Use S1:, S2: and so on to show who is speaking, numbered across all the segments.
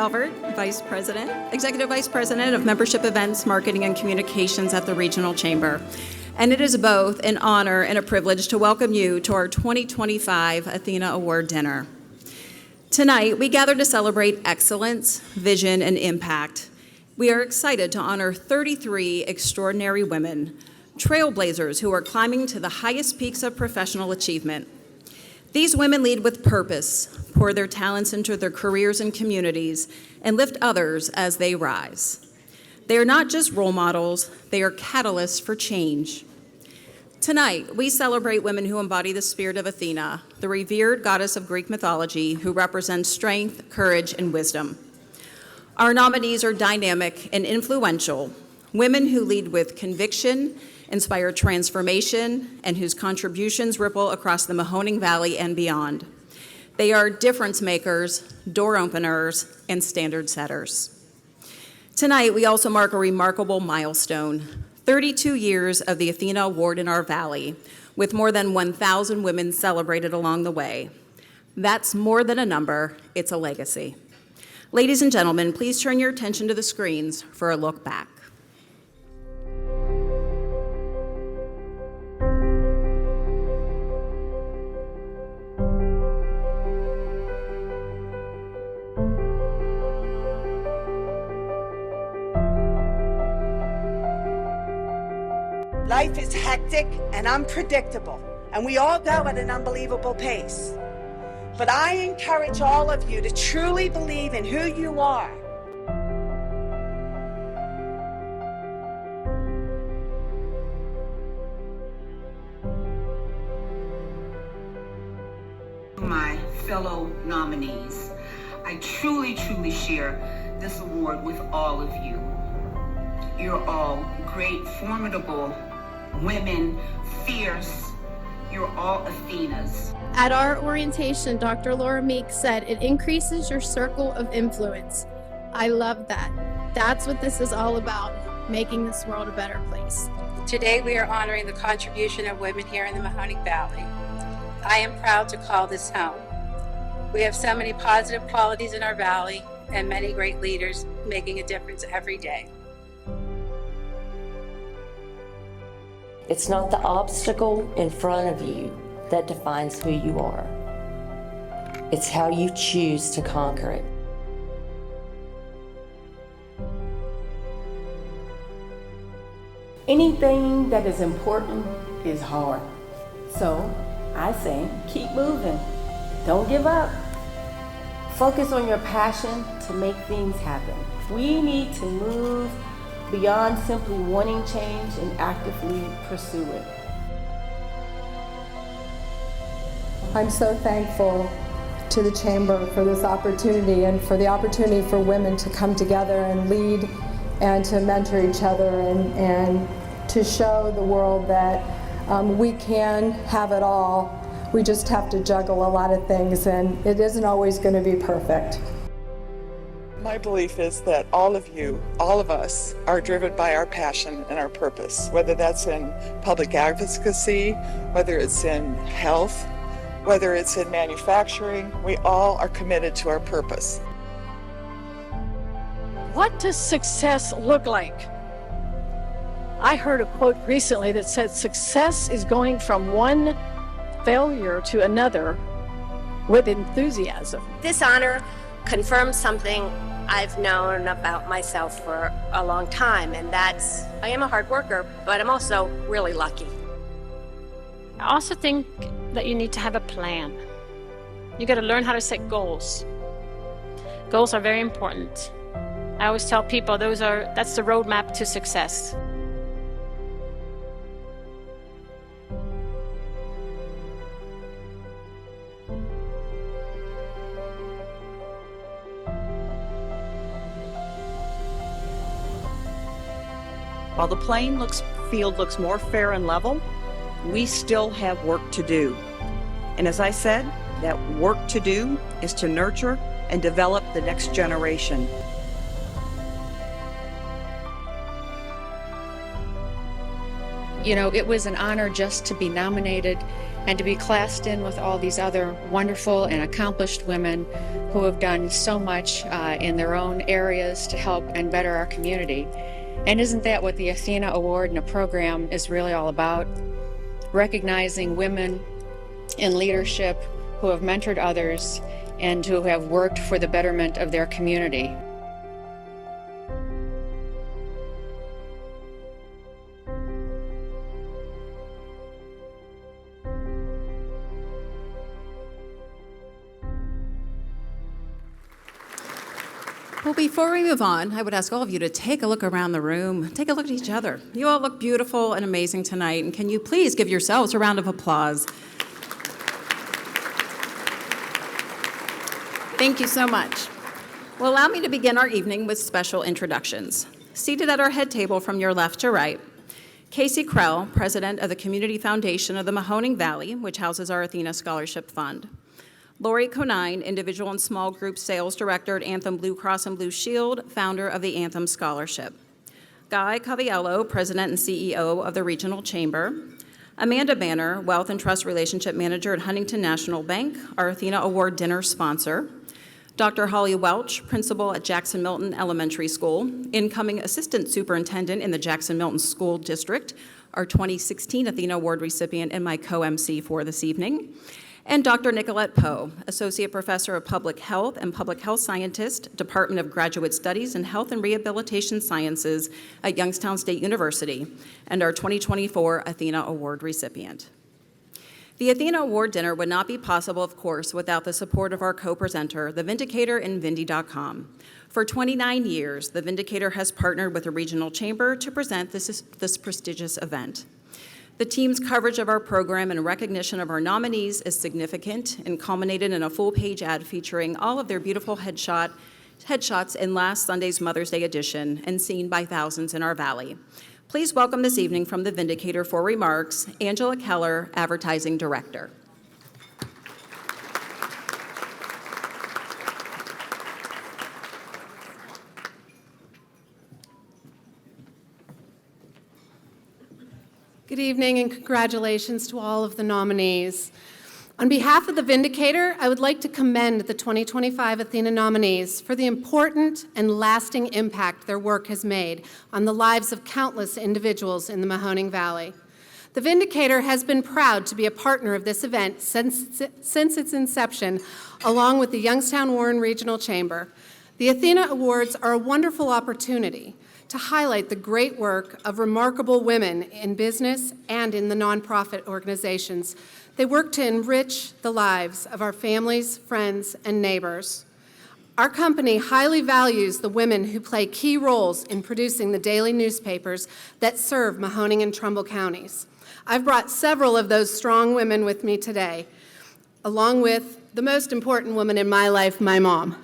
S1: Halvert, Executive Vice President of Membership Events, Marketing, and Communications at the Regional Chamber. And it is both an honor and a privilege to welcome you to our 2025 ATHENA Award Dinner. Tonight, we gather to celebrate excellence, vision, and impact. We are excited to honor 33 extraordinary women, trailblazers who are climbing to the highest peaks of professional achievement. These women lead with purpose, pour their talents into their careers and communities, and lift others as they rise. They are not just role models, they are catalysts for change. Tonight, we celebrate women who embody the spirit of Athena, the revered goddess of Greek mythology who represents strength, courage, and wisdom. Our nominees are dynamic and influential, women who lead with conviction, inspire transformation, and whose contributions ripple across the Mahoning Valley and beyond. They are difference makers, door openers, and standard setters. Tonight, we also mark a remarkable milestone, 32 years of the ATHENA Award in our valley, with more than 1,000 women celebrated along the way. That's more than a number, it's a legacy. Ladies and gentlemen, please turn your attention to the screens for a look back.
S2: Life is hectic and unpredictable, and we all go at an unbelievable pace. But I encourage all of you to truly believe in who you are.
S3: My fellow nominees, I truly share this award with all of you. You're all great, formidable women, fierce. You're all Athenas.
S4: At our orientation, Dr. Laura Meek said, it increases your circle of influence. I love that. That's what this is all about, making this world a better place.
S5: Today we are honoring the contribution of women here in the Mahoning Valley. I am proud to call this home. We have so many positive qualities in our valley and many great leaders making a difference every day.
S6: It's not the obstacle in front of you that defines who you are. It's how you choose to conquer it.
S7: Anything that is important is hard. So I say, keep moving. Don't give up. Focus on your passion to make things happen. We need to move beyond simply wanting change and actively pursue it.
S8: I'm so thankful to the Chamber for this opportunity and for the opportunity for women to come together and lead and to mentor each other and to show the world that we can have it all. We just have to juggle a lot of things, and it isn't always going to be perfect.
S9: My belief is that all of you, all of us, are driven by our passion and our purpose, whether that's in public advocacy, whether it's in health, whether it's in manufacturing. We all are committed to our purpose.
S10: What does success look like? I heard a quote recently that said success is going from one failure to another with enthusiasm.
S11: This honor confirms something I've known about myself for a long time, and that's I am a hard worker, but I'm also really lucky.
S12: I also think that you need to have a plan. You got to learn how to set goals. Goals are very important. I always tell people that's the roadmap to success.
S13: While the playing field looks more fair and level, we still have work to do. And as I said, that work to do is to nurture and develop the next generation.
S14: You know, it was an honor just to be nominated and to be classed in with all these other wonderful and accomplished women who have done so much in their own areas to help and better our community. And isn't that what the ATHENA Award and a program is really all about? Recognizing women in leadership who have mentored others and who have worked for the betterment of their community.
S1: Well, before we move on, I would ask all of you to take a look around the room. Take a look at each other. You all look beautiful and amazing tonight, and can you please give yourselves a round of applause? Thank you so much. Well, allow me to begin our evening with special introductions. Seated at our head table from your left to right, Casey Krell, President of the Community Foundation of the Mahoning Valley, which houses our Athena Scholarship Fund. Lori Conine, Individual and Small Group Sales Director at Anthem Blue Cross and Blue Shield, founder of the Anthem Scholarship. Guy Caviello, President and CEO of the Regional Chamber. Amanda Banner, Wealth and Trust Relationship Manager at Huntington National Bank, our Athena Award dinner sponsor. Dr. Holly Welch, Principal at Jackson Milton Elementary School, incoming Assistant Superintendent in the Jackson Milton School District, our 2016 Athena Award recipient and my co-MC for this evening. And Dr. Nicolette Poe, Associate Professor of Public Health and Public Health Scientist, Department of Graduate Studies in Health and Rehabilitation Sciences at Youngstown State University, and our 2024 Athena Award recipient. The Athena Award dinner would not be possible, of course, without the support of our co-presenter, The Vindicator and Vindy.com. For 29 years, The Vindicator has partnered with the Regional Chamber to present this prestigious event. The team's coverage of our program and recognition of our nominees is significant and culminated in a full-page ad featuring all of their beautiful headshots in last Sunday's Mother's Day edition and seen by thousands in our valley. Please welcome this evening from The Vindicator for remarks, Angela Keller, Advertising Director.
S15: Good evening and congratulations to all of the nominees. On behalf of The Vindicator, I would like to commend the 2025 Athena nominees for the important and lasting impact their work has made on the lives of countless individuals in the Mahoning Valley. The Vindicator has been proud to be a partner of this event since its inception, along with the Youngstown Warren Regional Chamber. The Athena Awards are a wonderful opportunity to highlight the great work of remarkable women in business and in the nonprofit organizations. They work to enrich the lives of our families, friends, and neighbors. Our company highly values the women who play key roles in producing the daily newspapers that serve Mahoning and Trumbull counties. I've brought several of those strong women with me today, along with the most important woman in my life, my mom.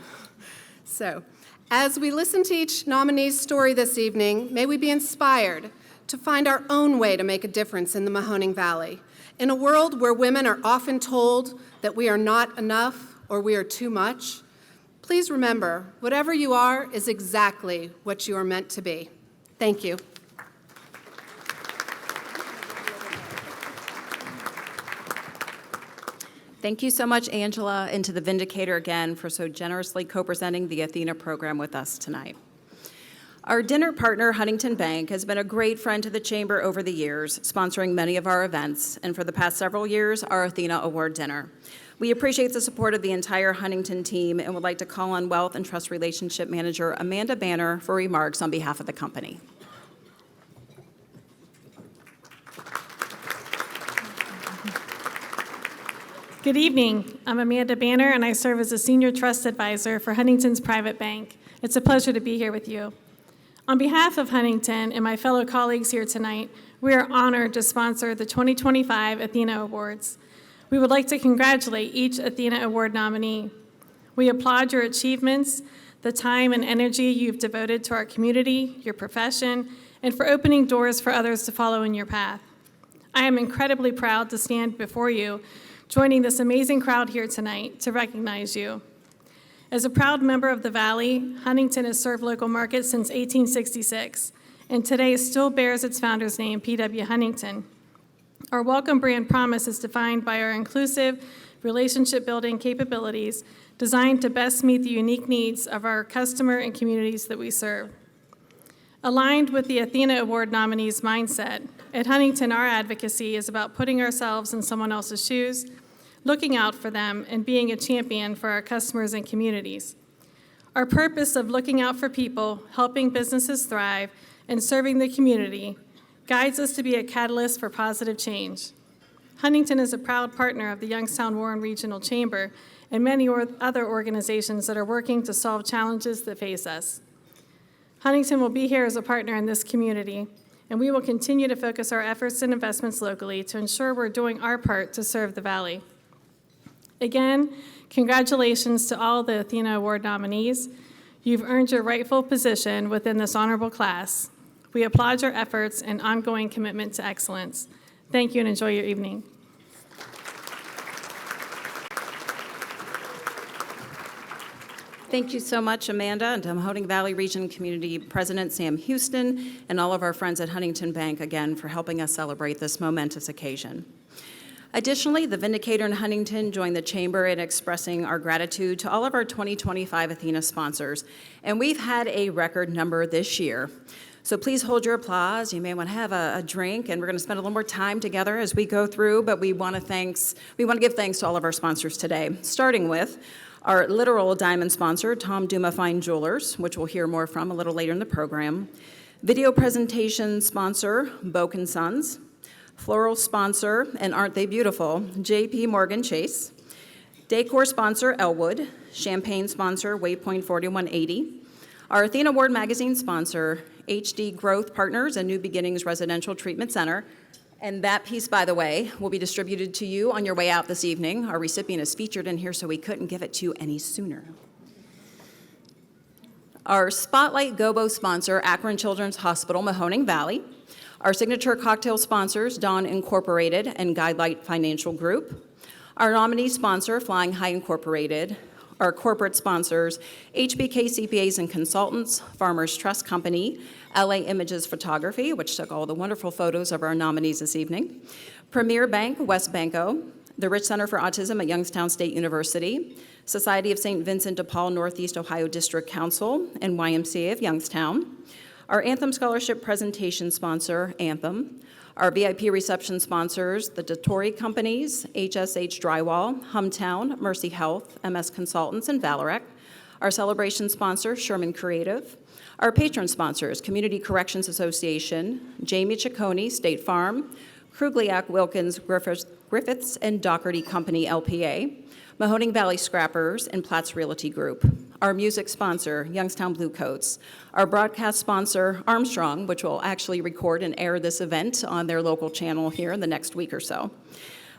S15: So, as we listen to each nominee's story this evening, may we be inspired to find our own way to make a difference in the Mahoning Valley. In a world where women are often told that we are not enough or we are too much, please remember, whatever you are is exactly what you are meant to be. Thank you.
S1: Thank you so much, Angela, and to The Vindicator again for so generously co-presenting the Athena program with us tonight. Our dinner partner, Huntington Bank, has been a great friend to the Chamber over the years, sponsoring many of our events, and for the past several years, our Athena Award dinner. We appreciate the support of the entire Huntington team and would like to call on Wealth and Trust Relationship Manager Amanda Banner for remarks on behalf of the company.
S16: Good evening. I'm Amanda Banner, and I serve as a Senior Trust Advisor for Huntington's Private Bank. It's a pleasure to be here with you. On behalf of Huntington and my fellow colleagues here tonight, we are honored to sponsor the 2025 Athena Awards. We would like to congratulate each Athena Award nominee. We applaud your achievements, the time and energy you've devoted to our community, your profession, and for opening doors for others to follow in your path. I am incredibly proud to stand before you, joining this amazing crowd here tonight to recognize you. As a proud member of the Valley, Huntington has served local markets since 1866, and today still bears its founder's name, P.W. Huntington. Our welcome brand promise is defined by our inclusive, relationship-building capabilities designed to best meet the unique needs of our customer and communities that we serve. Aligned with the ATHENA Award nominees' mindset, at Huntington, our advocacy is about putting ourselves in someone else's shoes, looking out for them, and being a champion for our customers and communities. Our purpose of looking out for people, helping businesses thrive, and serving the community guides us to be a catalyst for positive change. Huntington is a proud partner of the Youngstown Warren Regional Chamber and many other organizations that are working to solve challenges that face us. Huntington will be here as a partner in this community, and we will continue to focus our efforts and investments locally to ensure we're doing our part to serve the Valley. Again, congratulations to all the ATHENA Award nominees. You've earned your rightful position within this honorable class. We applaud your efforts and ongoing commitment to excellence. Thank you and enjoy your evening.
S1: Thank you so much, Amanda, and to Mahoning Valley Region Community President Sam Houston, and all of our friends at Huntington Bank, again, for helping us celebrate this momentous occasion. Additionally, the Vindicator and Huntington join the Chamber in expressing our gratitude to all of our 2025 ATHENA sponsors, and we've had a record number this year. So please hold your applause. You may want to have a drink, and we're going to spend a little more time together as we go through, but we want to give thanks to all of our sponsors today, starting with our literal diamond sponsor, Tom Duma Fine Jewelers, which we'll hear more from a little later in the program. Video presentation sponsor, Boak & Sons. Floral sponsor, and aren't they beautiful, J.P. Morgan Chase. Decor sponsor, Elwood. Champagne sponsor, Waypoint 4180. Our ATHENA Award Magazine sponsor, HD Growth Partners and New Beginnings Residential Treatment Center. And that piece, by the way, will be distributed to you on your way out this evening. Our recipient is featured in here, so we couldn't give it to you any sooner. Our Spotlight Gobo sponsor, Akron Children's Hospital, Mahoning Valley. Our signature cocktail sponsors, Dawn Incorporated and Guidelight Financial Group. Our nominee sponsor, Flying High Incorporated. Our corporate sponsors, HBK CPAs and Consultants, Farmers Trust Company, LA Images Photography, which took all the wonderful photos of our nominees this evening, Premier Bank, West Banco, the Rich Center for Autism at Youngstown State University, Society of St. Vincent de Paul Northeast Ohio District Council, and YMCA of Youngstown, our Anthem Scholarship presentation sponsor, Anthem, our VIP reception sponsors, the Dotori Companies, HSH Drywall, Humtown, Mercy Health, MS Consultants, and Valorec, our celebration sponsor, Sherman Creative, our patron sponsors, Community Corrections Association, Jamie Ciccone, State Farm, Krugliak, Wilkins, Griffiths, and Doherty Company, LPA, Mahoning Valley Scrappers, and Platts Realty Group. Our music sponsor, Youngstown Bluecoats. Our broadcast sponsor, Armstrong, which will actually record and air this event on their local channel here in the next week or so.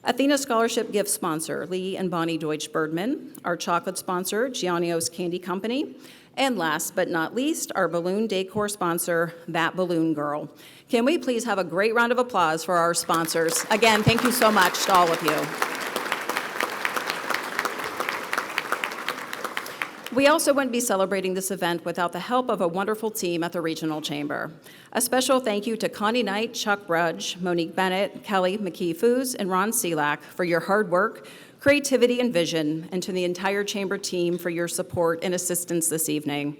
S1: ATHENA Scholarship gift sponsor, Lee and Bonnie Deutsch-Birdman. Our chocolate sponsor, Giannios Candy Company. And last but not least, our balloon decor sponsor, That Balloon Girl. Can we please have a great round of applause for our sponsors? Again, thank you so much to all of you. We also wouldn't be celebrating this event without the help of a wonderful team at the Regional Chamber. A special thank you to Connie Knight, Chuck Brudge, Monique Bennett, Kelly McKee-Foos, and Ron Selak for your hard work, creativity, and vision, and to the entire Chamber team for your support and assistance this evening.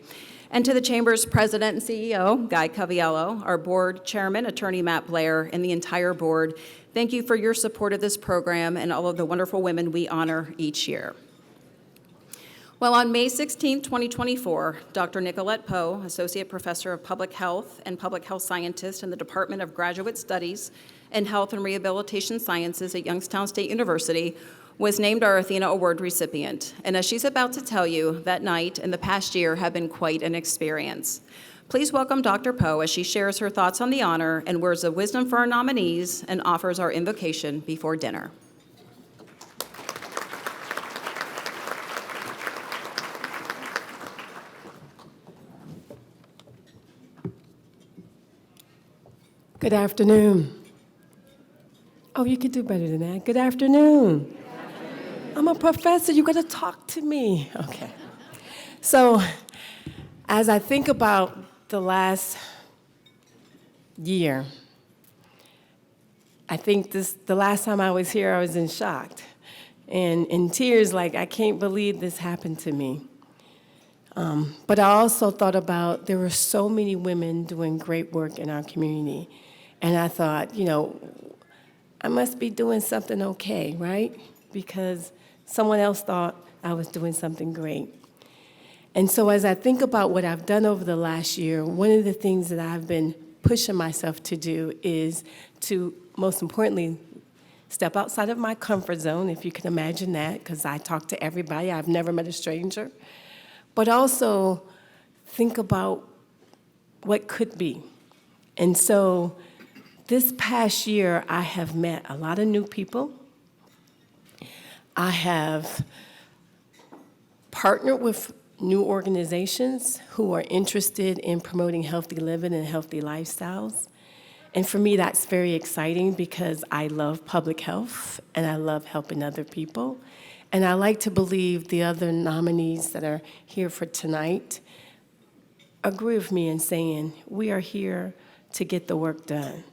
S1: And to the Chamber's President and CEO, Guy Caviello, our Board Chairman, Attorney Matt Blair, and the entire Board, thank you for your support of this program and all of the wonderful women we honor each year. Well, on May 16, 2024, Dr. Nicolette Poe, Associate Professor of Public Health and Public Health Scientist in the Department of Graduate Studies in Health and Rehabilitation Sciences at Youngstown State University, was named our ATHENA Award recipient. And as she's about to tell you, that night and the past year have been quite an experience. Please welcome Dr. Poe as she shares her thoughts on the honor and words of wisdom for our nominees and offers our invocation before dinner.
S17: Good afternoon. Oh, you could do better than that. Good afternoon. I'm a professor. You got to talk to me. Okay. So, as I think about the last year, I think the last time I was here, I was in shock and in tears, like, I can't believe this happened to me. But I also thought about there were so many women doing great work in our community. And I thought, I must be doing something okay, right? Because someone else thought I was doing something great. And so as I think about what I've done over the last year, one of the things that I've been pushing myself to do is to, most importantly, step outside of my comfort zone, if you can imagine that, because I talk to everybody. I've never met a stranger. But also think about what could be. And so this past year, I have met a lot of new people. I have partnered with new organizations who are interested in promoting healthy living and healthy lifestyles. And for me, that's very exciting because I love public health and I love helping other people. And I like to believe the other nominees that are here for tonight agree with me in saying we are here to get the work done.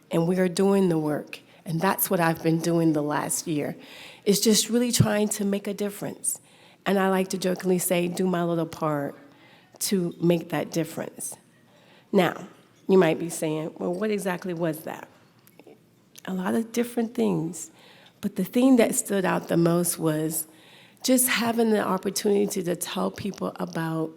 S17: And we are doing the work. And that's what I've been doing the last year, is just really trying to make a difference. And I like to jokingly say, do my little part to make that difference. Now, you might be saying, well, what exactly was that? A lot of different things. But the thing that stood out the most was just having the opportunity to tell people about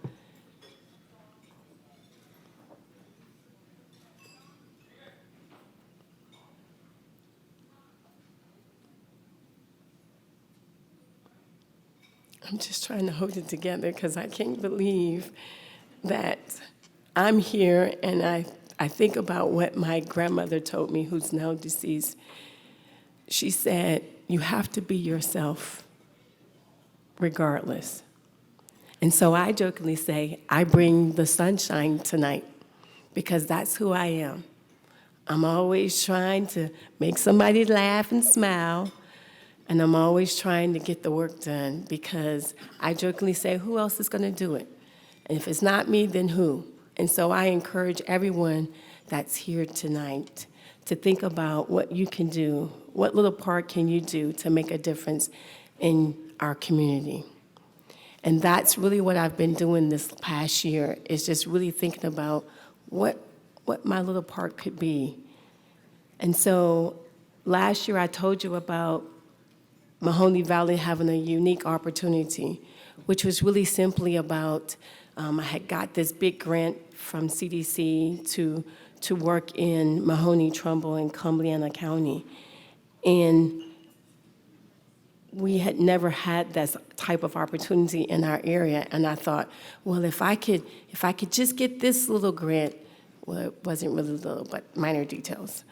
S17: I'm just trying to hold it together because I can't believe that I'm here and I think about what my grandmother told me, who's now deceased. She said, you have to be yourself regardless. And so I jokingly say, I bring the sunshine tonight because that's who I am. I'm always trying to make somebody laugh and smile, and I'm always trying to get the work done because I jokingly say, who else is going to do it? And if it's not me, then who? And so I encourage everyone that's here tonight to think about what you can do, what little part can you do to make a difference in our community. And that's really what I've been doing this past year, is just really thinking about what my little part could be. And so last year I told you about Mahoning Valley having a unique opportunity, which was really simply about, I had got this big grant from CDC to work in Mahoning, Trumbull, and Cumberland County. And we had never had this type of opportunity in our area. And I thought, well, if I could just get this little grant, well, it wasn't really little, but minor details.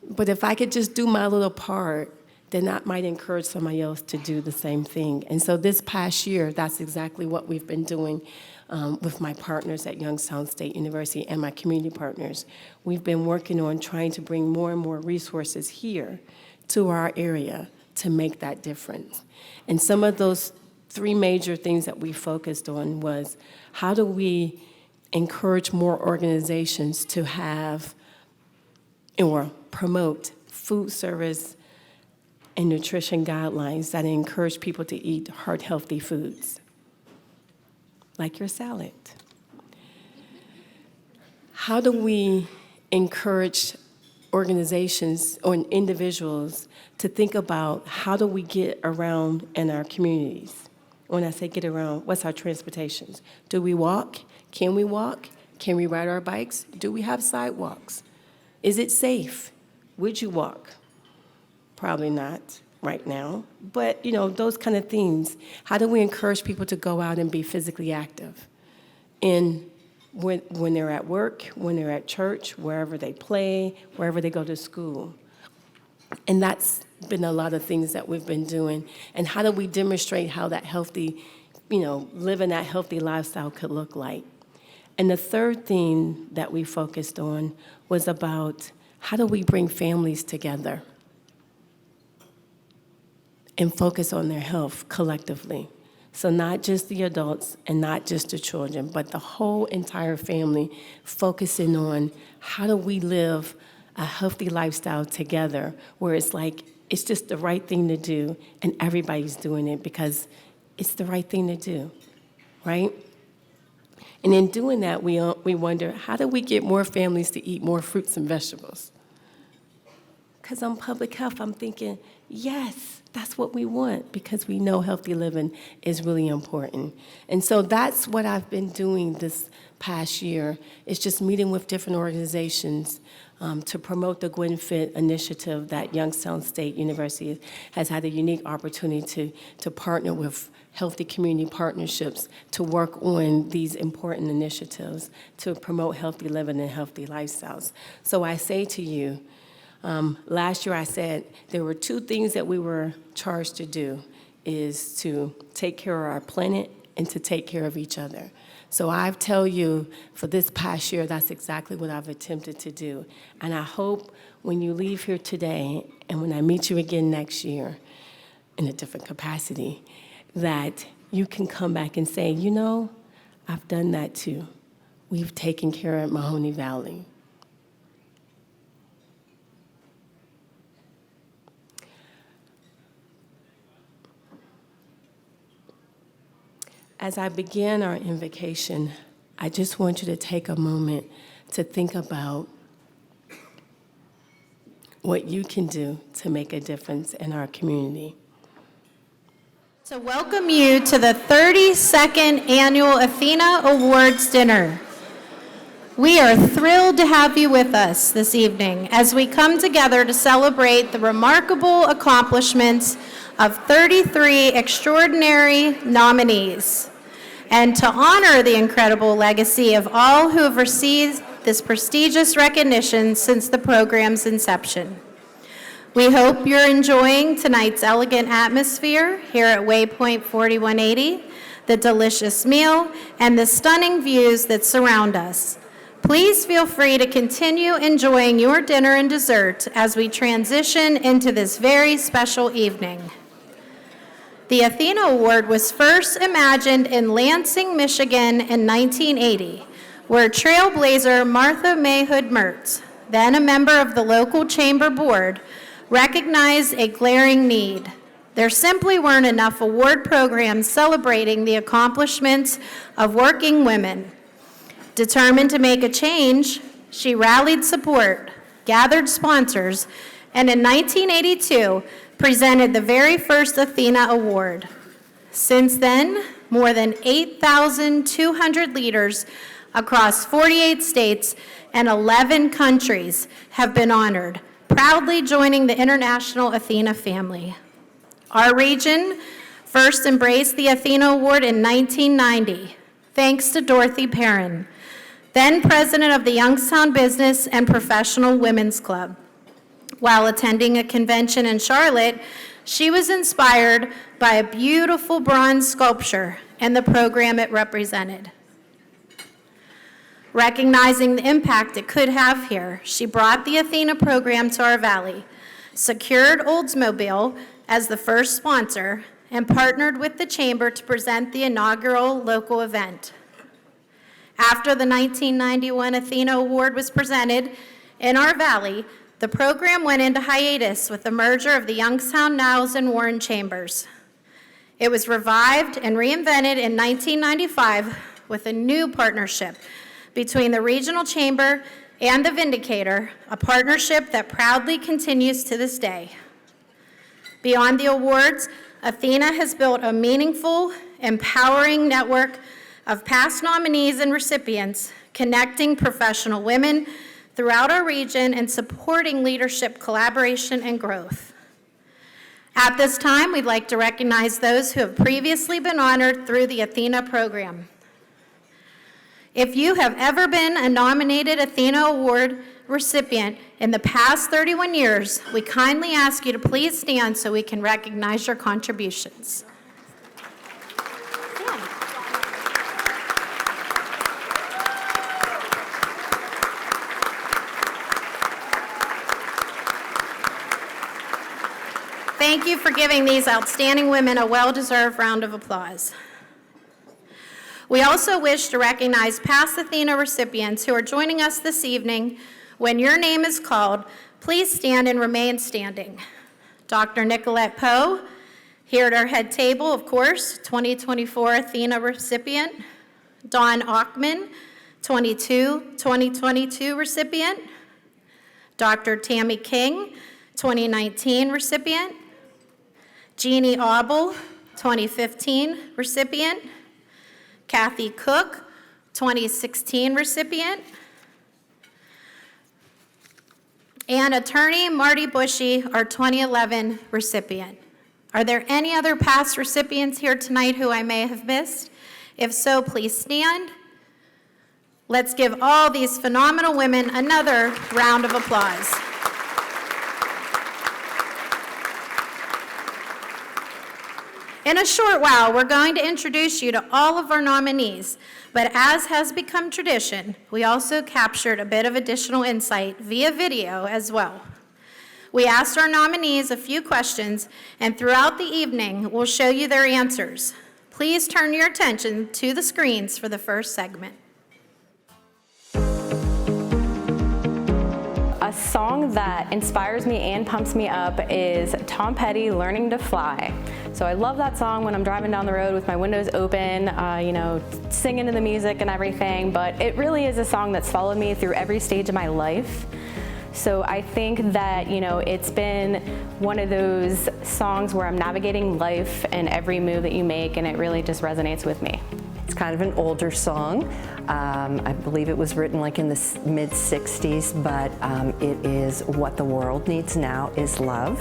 S17: But if I could just do my little part, then that might encourage somebody else to do the same thing. And so this past year, that's exactly what we've been doing with my partners at Youngstown State University and my community partners. We've been working on trying to bring more and more resources here to our area to make that difference. And some of those three major things that we focused on was, how do we encourage more organizations to have or promote food service and nutrition guidelines that encourage people to eat heart-healthy foods, like your salad? How do we encourage organizations or individuals to think about how do we get around in our communities? When I say get around, what's our transportations? Do we walk? Can we walk? Can we ride our bikes? Do we have sidewalks? Is it safe? Would you walk? Probably not right now, but those kind of things. How do we encourage people to go out and be physically active? And when they're at work, when they're at church, wherever they play, wherever they go to school. And that's been a lot of things that we've been doing. And how do we demonstrate how that healthy, living that healthy lifestyle could look like? And the third thing that we focused on was about how do we bring families together and focus on their health collectively. So not just the adults and not just the children, but the whole entire family, focusing on how do we live a healthy lifestyle together, where it's like, it's just the right thing to do, and everybody's doing it because it's the right thing to do, right? And in doing that, we wonder, how do we get more families to eat more fruits and vegetables? Because on public health, I'm thinking, yes, that's what we want, because we know healthy living is really important. And so that's what I've been doing this past year, is just meeting with different organizations to promote the GWINFIT initiative that Youngstown State University has had a unique opportunity to partner with healthy community partnerships to work on these important initiatives to promote healthy living and healthy lifestyles. So I say to you, last year I said there were two things that we were charged to do, is to take care of our planet and to take care of each other. So I tell you, for this past year, that's exactly what I've attempted to do. And I hope when you leave here today, and when I meet you again next year in a different capacity, that you can come back and say, you know, I've done that too. We've taken care of Mahoning Valley. As I begin our invocation, I just want you to take a moment to think about what you can do to make a difference in our community.
S18: To welcome you to the 32nd Annual ATHENA Awards Dinner. We are thrilled to have you with us this evening as we come together to celebrate the remarkable accomplishments of 33 extraordinary nominees, and to honor the incredible legacy of all who have received this prestigious recognition since the program's inception. We hope you're enjoying tonight's elegant atmosphere here at Waypoint 4180, the delicious meal, and the stunning views that surround us. Please feel free to continue enjoying your dinner and dessert as we transition into this very special evening. The ATHENA Award was first imagined in Lansing, Michigan in 1980, where trailblazer Martha Mayhood Mertz, then a member of the local chamber board, recognized a glaring need. There simply weren't enough award programs celebrating the accomplishments of working women. Determined to make a change, she rallied support, gathered sponsors, and in 1982, presented the very first ATHENA Award. Since then, more than 8,200 leaders across 48 states and 11 countries have been honored, proudly joining the international ATHENA family. Our region first embraced the ATHENA Award in 1990, thanks to Dorothy Perrin, then president of the Youngstown Business and Professional Women's Club. While attending a convention in Charlotte, she was inspired by a beautiful bronze sculpture and the program it represented. Recognizing the impact it could have here, she brought the ATHENA program to our valley, secured Oldsmobile as the first sponsor, and partnered with the chamber to present the inaugural local event. After the 1991 ATHENA Award was presented in our valley, the program went into hiatus with the merger of the Youngstown Niles and Warren chambers. It was revived and reinvented in 1995 with a new partnership between the regional chamber and the Vindicator, a partnership that proudly continues to this day. Beyond the awards, ATHENA has built a meaningful, empowering network of past nominees and recipients, connecting professional women throughout our region and supporting leadership collaboration and growth. At this time, we'd like to recognize those who have previously been honored through the ATHENA program. If you have ever been a nominated ATHENA Award recipient in the past 31 years, we kindly ask you to please stand so we can recognize your contributions. Thank you for giving these outstanding women a well-deserved round of applause. We also wish to recognize past ATHENA recipients who are joining us this evening When your name is called, please stand and remain standing. Dr. Nicolette Poe, here at our head table, of course, 2024 Athena recipient. Dawn Ockman, 2022 recipient. Dr. Tammy King, 2019 recipient. Jeannie Auble, 2015 recipient. Kathy Cook, 2016 recipient. And attorney Marty Bushy, our 2011 recipient. Are there any other past recipients here tonight who I may have missed? If so, please stand. Let's give all these phenomenal women another round of applause. In a short while, we're going to introduce you to all of our nominees, but as has become tradition, we also captured a bit of additional insight via video as well. We asked our nominees a few questions, and throughout the evening, we'll show you their answers. Please turn your attention to the screens for the first segment.
S19: A song that inspires me and pumps me up is Tom Petty, Learning to Fly. So I love that song when I'm driving down the road with my windows open, singing to the music and everything, but it really is a song that's followed me through every stage of my life. So I think that, it's been one of those songs where I'm navigating life and every move that you make, and it really just resonates with me.
S20: It's kind of an older song. I believe it was written like in the mid-60s, but it is What the World Needs Now is Love.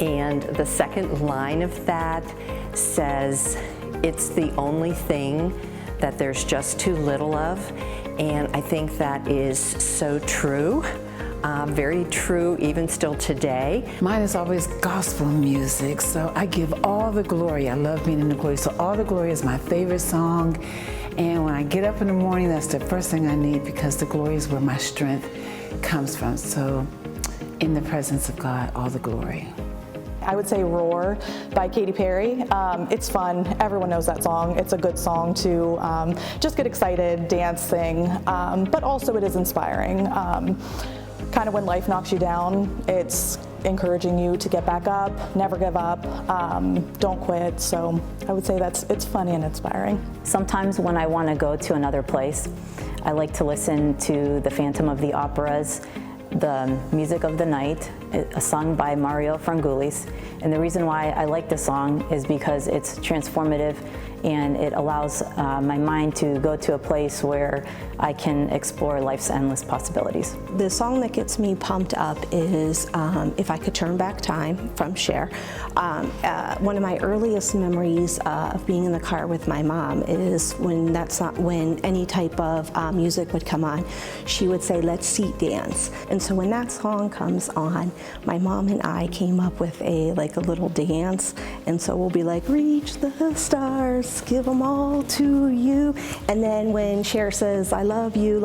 S20: And the second line of that says, it's the only thing that there's just too little of. And I think that is so true. Very true even still today.
S21: Mine is always gospel music, so I give all the glory. I love being in the glory, so All the Glory is my favorite song. And when I get up in the morning, that's the first thing I need, because the glory is where my strength comes from. So in the presence of God, all the glory.
S22: I would say Roar by Katy Perry. It's fun. Everyone knows that song. It's a good song to just get excited, dance, sing, but also it is inspiring. Kind of when life knocks you down, it's encouraging you to get back up, never give up, don't quit. So I would say it's funny and inspiring.
S23: Sometimes when I want to go to another place, I like to listen to the Phantom of the Opera's The Music of the Night, sung by Mario Frangoulis. And the reason why I like this song is because it's transformative and it allows my mind to go to a place where I can explore life's endless possibilities.
S24: The song that gets me pumped up is If I Could Turn Back Time from Cher. One of my earliest memories of being in the car with my mom is when any type of music would come on, she would say, let's seat dance. And so when that song comes on, my mom and I came up with a little dance. And so we'll be like, reach the stars, give them all to you. And then when Cher says, I love you,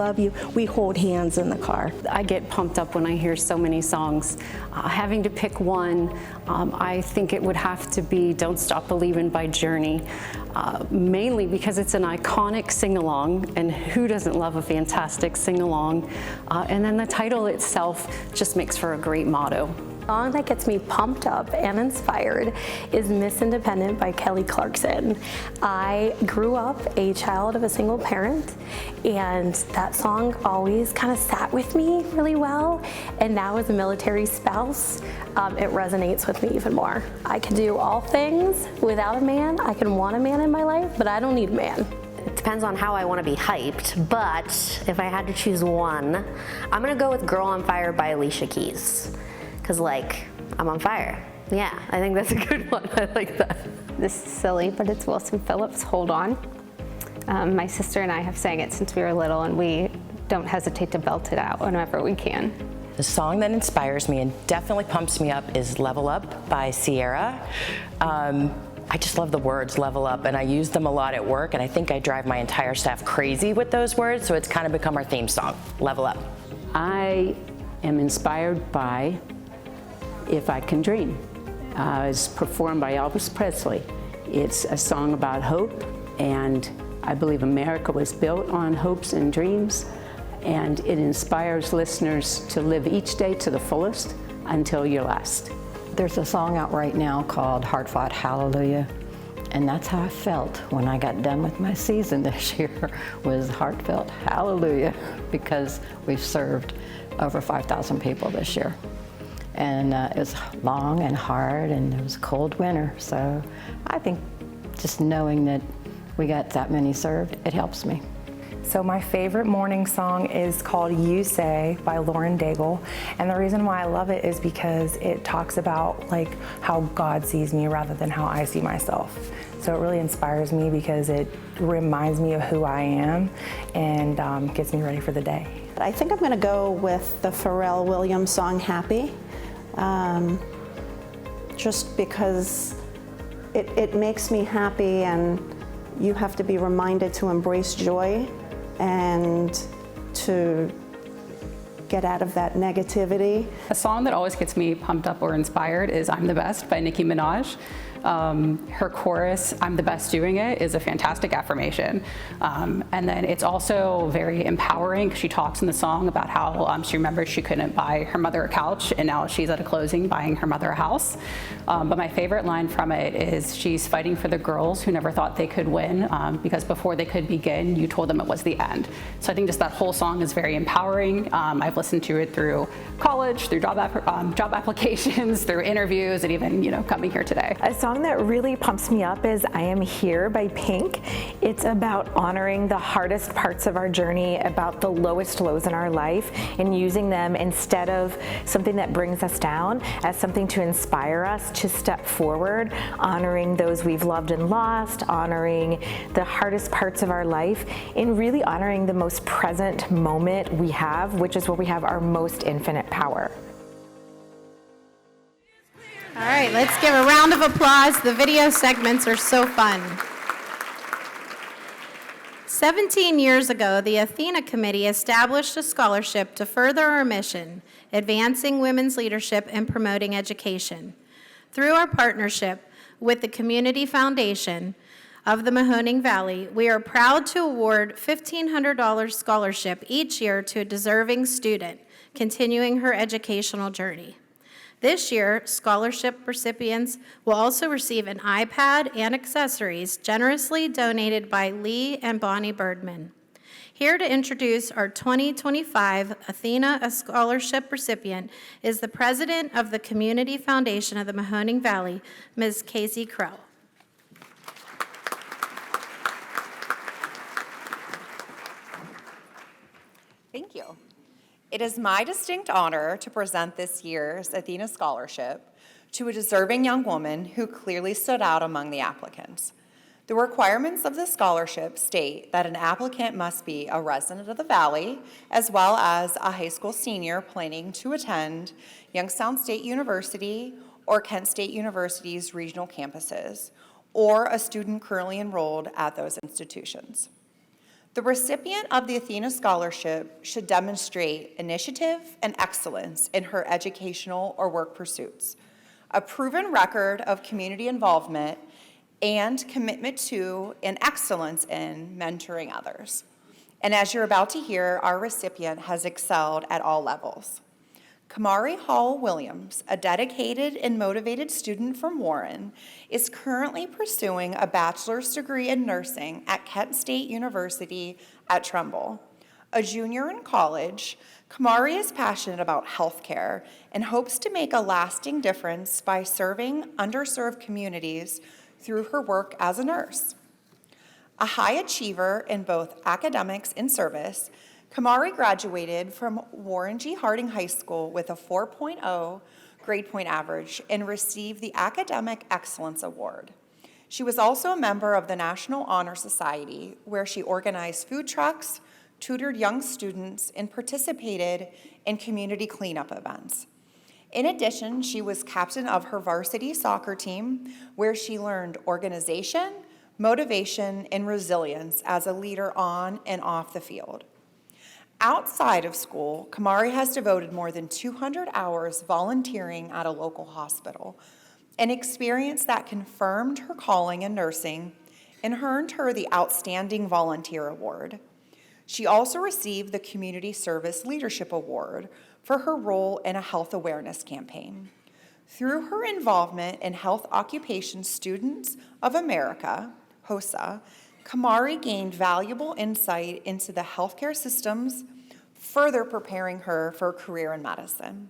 S24: we hold hands in the car.
S25: I get pumped up when I hear so many songs. Having to pick one, I think it would have to be Don't Stop Believin' by Journey, mainly because it's an iconic sing-along, and who doesn't love a fantastic sing-along? And then the title itself just makes for a great motto.
S26: The song that gets me pumped up and inspired is Miss Independent by Kelly Clarkson. I grew up a child of a single parent, and that song always kind of sat with me really well. And now as a military spouse, it resonates with me even more. I can do all things without a man. I can want a man in my life, but I don't need a man.
S27: It depends on how I want to be hyped, but if I had to choose one, I'm gonna go with Girl on Fire by Alicia Keys. Because I'm on fire. Yeah, I think that's a good one. I like that.
S28: This is silly, but it's Wilson Phillips, Hold On. My sister and I have sang it since we were little, and we don't hesitate to belt it out whenever we can.
S29: The song that inspires me and definitely pumps me up is Level Up by Sierra. I just love the words level up, and I use them a lot at work, and I think I drive my entire staff crazy with those words, so it's kind of become our theme song, Level Up.
S30: I am inspired by If I Can Dream. It's performed by Elvis Presley. It's a song about hope, and I believe America was built on hopes and dreams, and it inspires listeners to live each day to the fullest until your last.
S2: There's a song out right now called Heartfelt Hallelujah, and that's how I felt when I got done with my season this year, was heartfelt hallelujah, because we've served over 5,000 people this year. And it was long and hard, and it was a cold winter, so I think just knowing that we got that many served, it helps me.
S3: So my favorite morning song is called You Say by Lauren Daigle, and the reason why I love it is because it talks about like how God sees me rather than how I see myself. So it really inspires me because it reminds me of who I am and gets me ready for the day.
S4: I think I'm going to go with the Pharrell Williams song Happy, just because it makes me happy, and you have to be reminded to embrace joy and to get out of that negativity.
S5: A song that always gets me pumped up or inspired is I'm the Best by Nicki Minaj. Her chorus, I'm the best doing it, is a fantastic affirmation. And then it's also very empowering because she talks in the song about how she remembers she couldn't buy her mother a couch, and now she's at a closing buying her mother a house. But my favorite line from it is she's fighting for the girls who never thought they could win, because before they could begin, you told them it was the end. So I think just that whole song is very empowering. I've listened to it through college, through job applications, through interviews, and even coming here today.
S6: A song that really pumps me up is I Am Here by Pink. It's about honoring the hardest parts of our journey, about the lowest lows in our life, and using them instead of something that brings us down as something to inspire us to step forward, honoring those we've loved and lost, honoring the hardest parts of our life, and really honoring the most present moment we have, which is where we have our most infinite power.
S18: All right, let's give a round of applause. The video segments are so fun. 17 years ago, the Athena Committee established a scholarship to further our mission, advancing women's leadership and promoting education. Through our partnership with the Community Foundation of the Mahoning Valley, we are proud to award $1,500 scholarship each year to a deserving student continuing her educational journey. This year, scholarship recipients will also receive an iPad and accessories generously donated by Lee and Bonnie Birdman. Here to introduce our 2025 ATHENA Scholarship recipient is the president of the Community Foundation of the Mahoning Valley, Ms. Casey Crow.
S7: Thank you. It is my distinct honor to present this year's ATHENA Scholarship to a deserving young woman who clearly stood out among the applicants. The requirements of the scholarship state that an applicant must be a resident of the Valley, as well as a high school senior planning to attend Youngstown State University or Kent State University's regional campuses, or a student currently enrolled at those institutions. The recipient of the ATHENA Scholarship should demonstrate initiative and excellence in her educational or work pursuits, a proven record of community involvement, and commitment to and excellence in mentoring others. And as you're about to hear, our recipient has excelled at all levels. Kamari Hall Williams, a dedicated and motivated student from Warren, is currently pursuing a bachelor's degree in nursing at Kent State University at Trumbull. A junior in college, Kamari is passionate about healthcare and hopes to make a lasting difference by serving underserved communities through her work as a nurse. A high achiever in both academics and service, Kamari graduated from Warren G. Harding High School with a 4.0 grade point average and received the Academic Excellence Award. She was also a member of the National Honor Society, where she organized food trucks, tutored young students, and participated in community cleanup events. In addition, she was captain of her varsity soccer team, where she learned organization, motivation, and resilience as a leader on and off the field. Outside of school, Kamari has devoted more than 200 hours volunteering at a local hospital, an experience that confirmed her calling in nursing and earned her the Outstanding Volunteer Award. She also received the Community Service Leadership Award for her role in a health awareness campaign. Through her involvement in Health Occupation Students of America, HOSA, Kamari gained valuable insight into the healthcare systems, further preparing her for a career in medicine.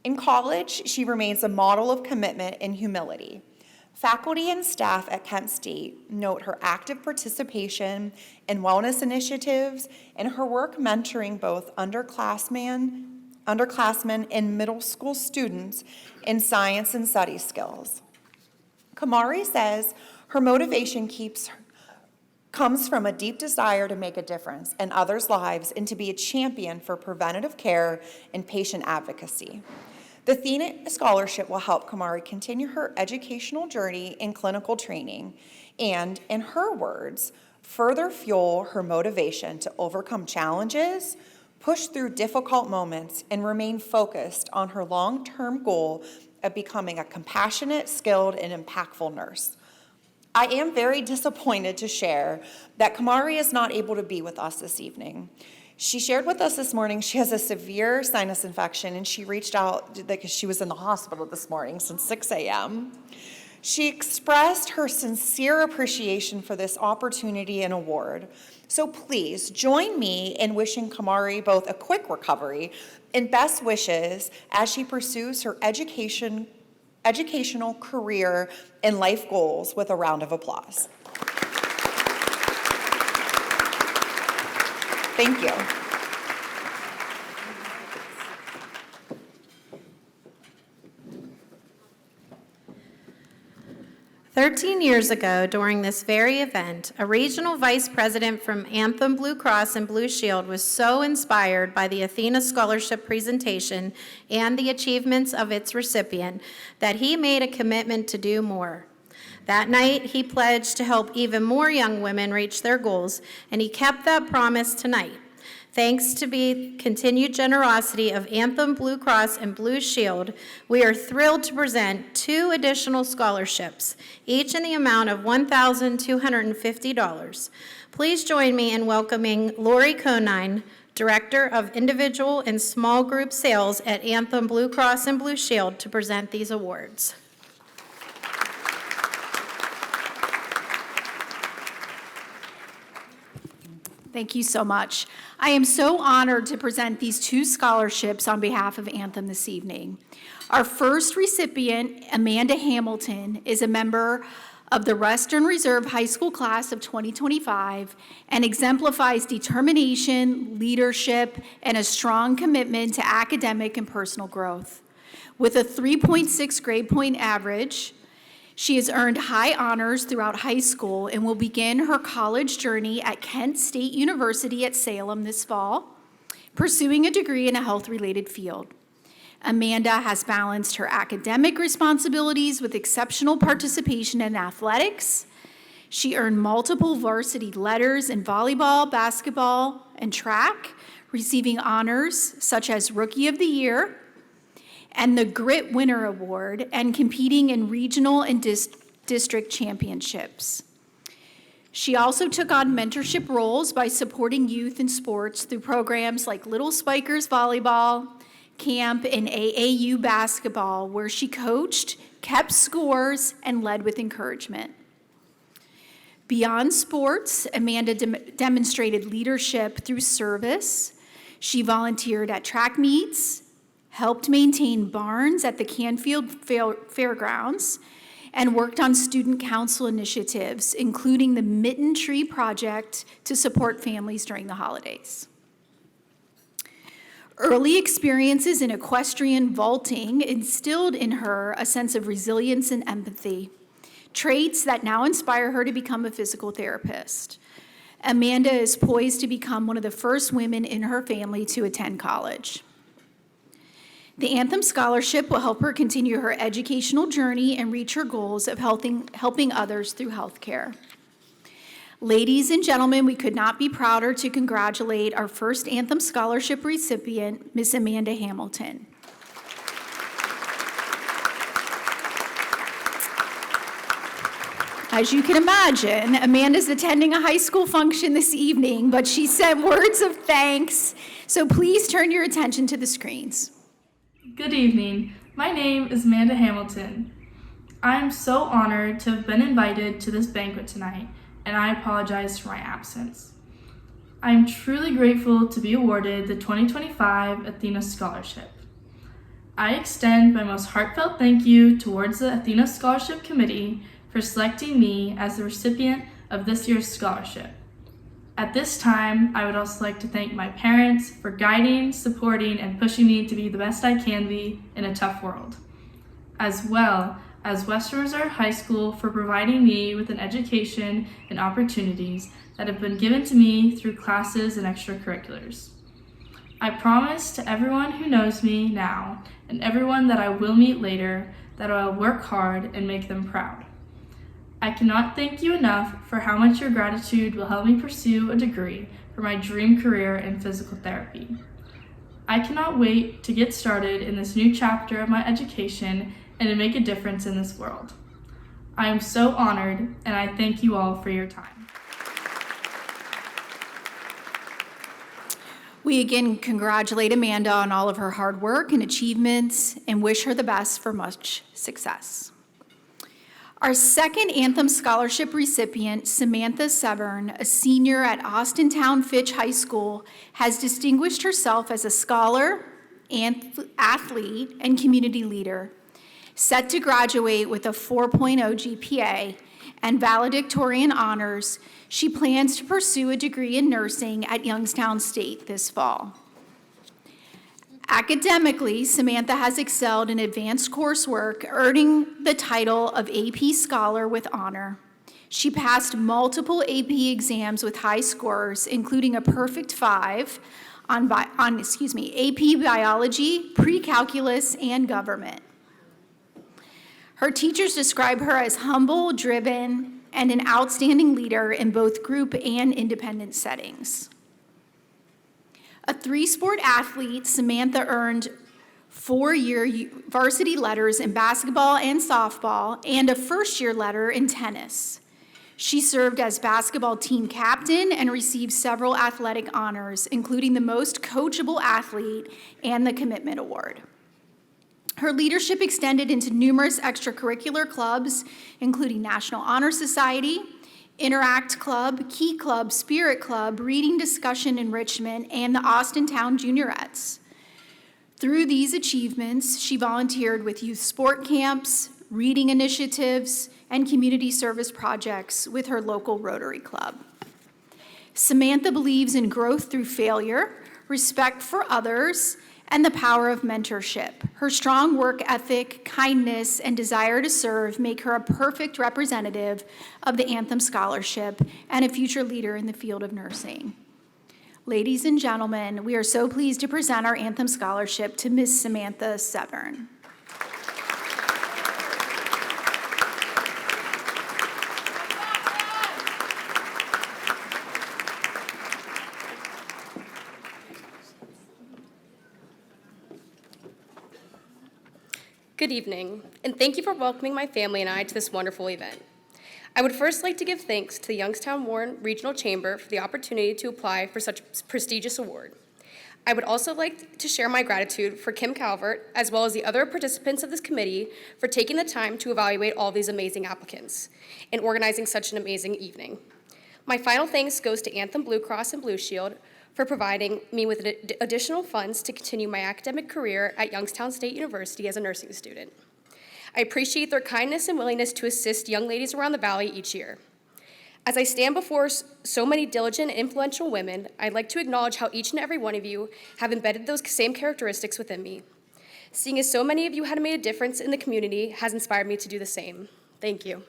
S7: In college, she remains a model of commitment and humility. Faculty and staff at Kent State note her active participation in wellness initiatives and her work mentoring both underclassmen and middle school students in science and study skills. Kamari says her motivation comes from a deep desire to make a difference in others' lives and to be a champion for preventative care and patient advocacy. The ATHENA Scholarship will help Kamari continue her educational journey in clinical training and, in her words, further fuel her motivation to overcome challenges, push through difficult moments, and remain focused on her long-term goal of becoming a compassionate, skilled, and impactful nurse. I am very disappointed to share that Kamari is not able to be with us this evening. She shared with us this morning she has a severe sinus infection, and she reached out because she was in the hospital this morning since 6 a.m. She expressed her sincere appreciation for this opportunity and award. So please join me in wishing Kamari both a quick recovery and best wishes as she pursues her educational career and life goals with a round of applause. Thank you.
S18: "13 years ago, during this very event, a regional vice president from Anthem Blue Cross and Blue Shield was so inspired by the ATHENA Scholarship presentation and the achievements of its recipient that he made a commitment to do more. That night, he pledged to help even more young women reach their goals, and he kept that promise tonight. Thanks to the continued generosity of Anthem Blue Cross and Blue Shield, we are thrilled to present 2 additional scholarships, each in the amount of $1,250. Please join me in welcoming Lori Conine, Director of Individual and Small Group Sales at Anthem Blue Cross and Blue Shield, to present these awards.
S1: Thank you so much. I am so honored to present these 2 scholarships on behalf of Anthem this evening. Our first recipient, Amanda Hamilton, is a member of the Western Reserve High School class of 2025 and exemplifies determination, leadership, and a strong commitment to academic and personal growth. With a 3.6 grade point average, she has earned high honors throughout high school and will begin her college journey at Kent State University at Salem this fall, pursuing a degree in a health-related field. Amanda has balanced her academic responsibilities with exceptional participation in athletics. She earned multiple varsity letters in volleyball, basketball, and track, receiving honors such as Rookie of the Year and the Grit Winner Award, and competing in regional and district championships. She also took on mentorship roles by supporting youth in sports through programs like Little Spikers Volleyball, Camp, and AAU Basketball, where she coached, kept scores, and led with encouragement. Beyond sports, Amanda demonstrated leadership through service. She volunteered at track meets, helped maintain barns at the Canfield Fairgrounds, and worked on student council initiatives, including the Mitten Tree Project to support families during the holidays. Early experiences in equestrian vaulting instilled in her a sense of resilience and empathy, traits that now inspire her to become a physical therapist. Amanda is poised to become one of the first women in her family to attend college. The Anthem Scholarship will help her continue her educational journey and reach her goals of helping others through healthcare. Ladies and gentlemen, we could not be prouder to congratulate our first Anthem Scholarship recipient, Miss Amanda Hamilton. As you can imagine, Amanda's attending a high school function this evening, but she sent words of thanks. So please turn your attention to the screens.
S8: Good evening. My name is Amanda Hamilton. I am so honored to have been invited to this banquet tonight, and I apologize for my absence. I am truly grateful to be awarded the 2025 Athena Scholarship. I extend my most heartfelt thank you towards the Athena Scholarship Committee for selecting me as the recipient of this year's scholarship. At this time, I would also like to thank my parents for guiding, supporting, and pushing me to be the best I can be in a tough world, as well as Western Reserve High School for providing me with an education and opportunities that have been given to me through classes and extracurriculars. I promise to everyone who knows me now and everyone that I will meet later that I will work hard and make them proud. I cannot thank you enough for how much your gratitude will help me pursue a degree for my dream career in physical therapy. I cannot wait to get started in this new chapter of my education and to make a difference in this world. I am so honored, and I thank you all for your time.
S1: We again congratulate Amanda on all of her hard work and achievements and wish her the best for much success. Our second Anthem Scholarship recipient, Samantha Severn, a senior at Austintown Fitch High School, has distinguished herself as a scholar, athlete, and community leader. Set to graduate with a 4.0 GPA and valedictorian honors, she plans to pursue a degree in nursing at Youngstown State this fall. Academically, Samantha has excelled in advanced coursework, earning the title of AP Scholar with honor. She passed multiple AP exams with high scores, including a perfect 5 on AP Biology, Pre-Calculus, and Government. Her teachers describe her as humble, driven, and an outstanding leader in both group and independent settings. A 3-sport athlete, Samantha earned 4-year varsity letters in basketball and softball and a first-year letter in tennis. She served as basketball team captain and received several athletic honors, including the Most Coachable Athlete and the Commitment Award. Her leadership extended into numerous extracurricular clubs, including National Honor Society, Interact Club, Key Club, Spirit Club, Reading Discussion Enrichment, and the Austintown Juniorettes. Through these achievements, she volunteered with youth sport camps, reading initiatives, and community service projects with her local Rotary Club. Samantha believes in growth through failure, respect for others, and the power of mentorship. Her strong work ethic, kindness, and desire to serve make her a perfect representative of the Anthem Scholarship and a future leader in the field of nursing. Ladies and gentlemen, we are so pleased to present our Anthem Scholarship to Ms. Samantha Severn.
S9: Good evening, and thank you for welcoming my family and I to this wonderful event. I would first like to give thanks to the Youngstown Warren Regional Chamber for the opportunity to apply for such a prestigious award. I would also like to share my gratitude for Kim Calvert, as well as the other participants of this committee, for taking the time to evaluate all these amazing applicants and organizing such an amazing evening. My final thanks goes to Anthem Blue Cross and Blue Shield for providing me with additional funds to continue my academic career at Youngstown State University as a nursing student. I appreciate their kindness and willingness to assist young ladies around the Valley each year. As I stand before so many diligent and influential women, I'd like to acknowledge how each and every one of you have embedded those same characteristics within me. Seeing as so many of you have made a difference in the community has inspired me to do the same. Thank you.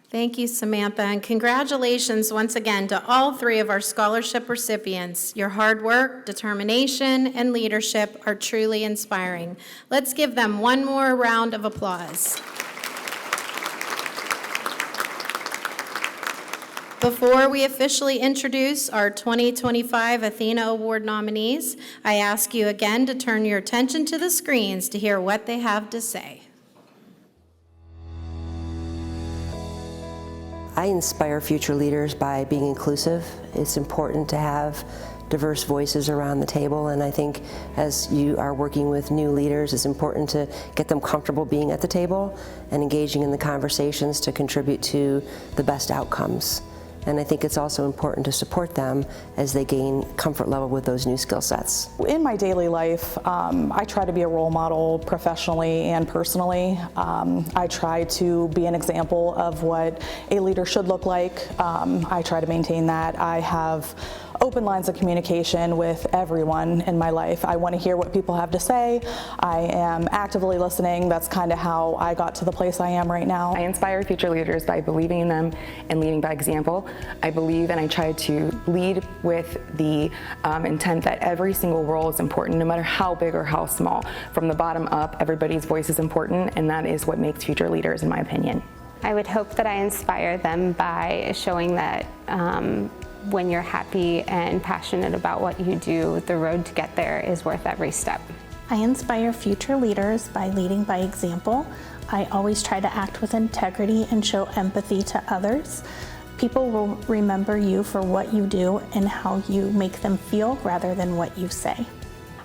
S18: Thank you, Samantha, and congratulations once again to all 3 of our scholarship recipients. Your hard work, determination, and leadership are truly inspiring. Let's give them one more round of applause. Before we officially introduce our 2025 Athena Award nominees, I ask you again to turn your attention to the screens to hear what they have to say.
S10: I inspire future leaders by being inclusive. It's important to have diverse voices around the table, and I think as you are working with new leaders, it's important to get them comfortable being at the table and engaging in the conversations to contribute to the best outcomes. And I think it's also important to support them as they gain comfort level with those new skill sets.
S22: In my daily life, I try to be a role model professionally and personally. I try to be an example of what a leader should look like. I try to maintain that. I have open lines of communication with everyone in my life. I want to hear what people have to say. I am actively listening. That's kind of how I got to the place I am right now.
S3: I inspire future leaders by believing in them and leading by example. I believe and I try to lead with the intent that every single role is important, no matter how big or how small. From the bottom up, everybody's voice is important, and that is what makes future leaders, in my opinion.
S28: I would hope that I inspire them by showing that when you're happy and passionate about what you do, the road to get there is worth every step.
S11: I inspire future leaders by leading by example. I always try to act with integrity and show empathy to others. People will remember you for what you do and how you make them feel rather than what you say.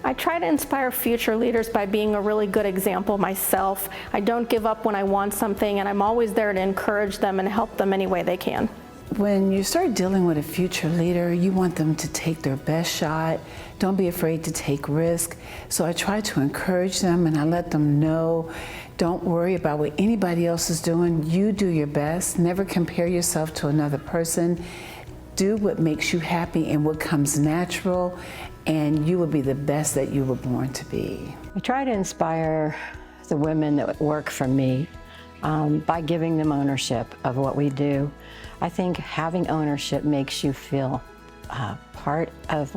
S26: I try to inspire future leaders by being a really good example myself. I don't give up when I want something, and I'm always there to encourage them and help them any way they can.
S21: When you start dealing with a future leader, you want them to take their best shot. Don't be afraid to take risk. So I try to encourage them, and I let them know, don't worry about what anybody else is doing. You do your best. Never compare yourself to another person. Do what makes you happy and what comes natural, and you will be the best that you were born to be.
S2: I try to inspire the women that work for me by giving them ownership of what we do. I think having ownership makes you feel part of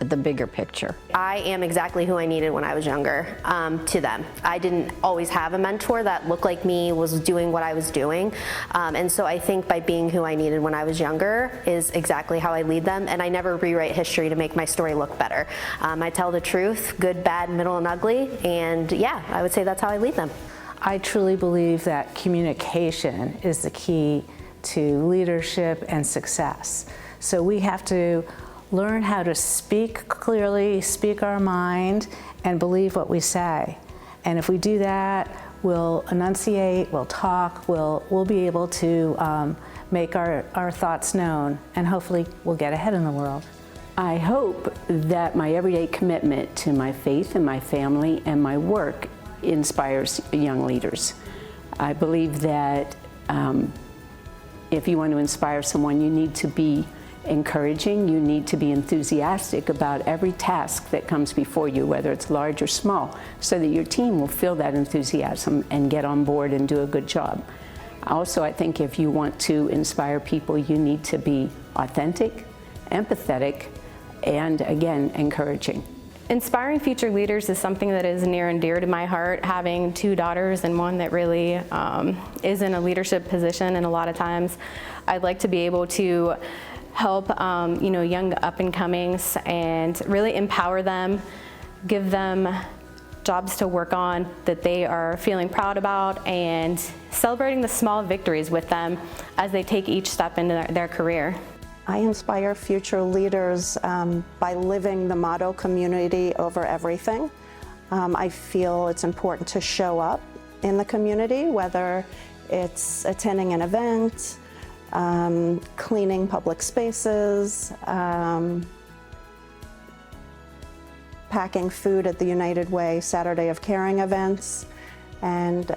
S2: the bigger picture.
S27: I am exactly who I needed when I was younger to them. I didn't always have a mentor that looked like me, was doing what I was doing. And so I think by being who I needed when I was younger is exactly how I lead them. And I never rewrite history to make my story look better. I tell the truth, good, bad, middle, and ugly. And yeah, I would say that's how I lead them.
S12: I truly believe that communication is the key to leadership and success. So we have to learn how to speak clearly, speak our mind, and believe what we say. And if we do that, we'll enunciate, we'll talk, we'll be able to make our thoughts known, and hopefully we'll get ahead in the world.
S30: I hope that my everyday commitment to my faith and my family and my work inspires young leaders. I believe that if you want to inspire someone, you need to be encouraging, you need to be enthusiastic about every task that comes before you, whether it's large or small, so that your team will feel that enthusiasm and get on board and do a good job. Also, I think if you want to inspire people, you need to be authentic, empathetic, and again, encouraging.
S26: Inspiring future leaders is something that is near and dear to my heart. Having two daughters and one that really is in a leadership position, and a lot of times I'd like to be able to help young up-and-comings and really empower them, give them jobs to work on that they are feeling proud about, and celebrating the small victories with them as they take each step into their career.
S4: I inspire future leaders by living the motto, community over everything. I feel it's important to show up in the community, whether it's attending an event, cleaning public spaces, packing food at the United Way Saturday of Caring events. And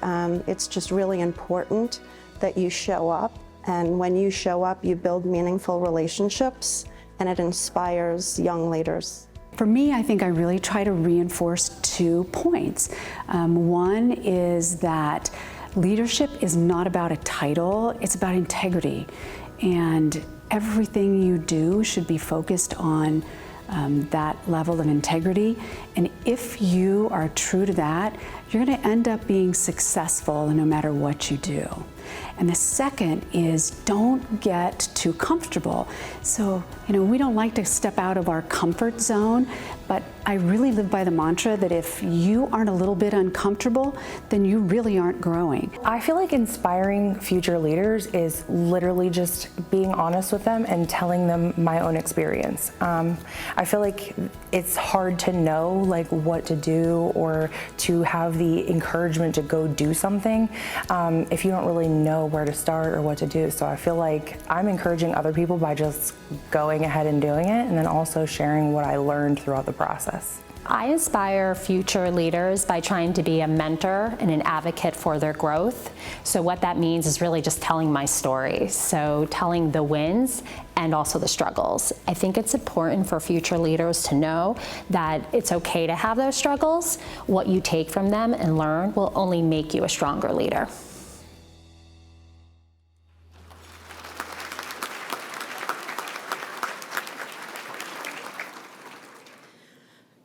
S4: it's just really important that you show up. And when you show up, you build meaningful relationships, and it inspires young leaders.
S13: For me, I think I really try to reinforce 2 points. One is that leadership is not about a title, it's about integrity. And everything you do should be focused on that level of integrity. And if you are true to that, you're going to end up being successful no matter what you do. And the second is don't get too comfortable. So, we don't like to step out of our comfort zone, but I really live by the mantra that if you aren't a little bit uncomfortable, then you really aren't growing.
S3: I feel like inspiring future leaders is literally just being honest with them and telling them my own experience. I feel like it's hard to know like what to do or to have the encouragement to go do something if you don't really know where to start or what to do. So I feel like I'm encouraging other people by just going ahead and doing it, and then also sharing what I learned throughout the process.
S14: I inspire future leaders by trying to be a mentor and an advocate for their growth. So what that means is really just telling my story. So telling the wins and also the struggles. I think it's important for future leaders to know that it's okay to have those struggles. What you take from them and learn will only make you a stronger leader.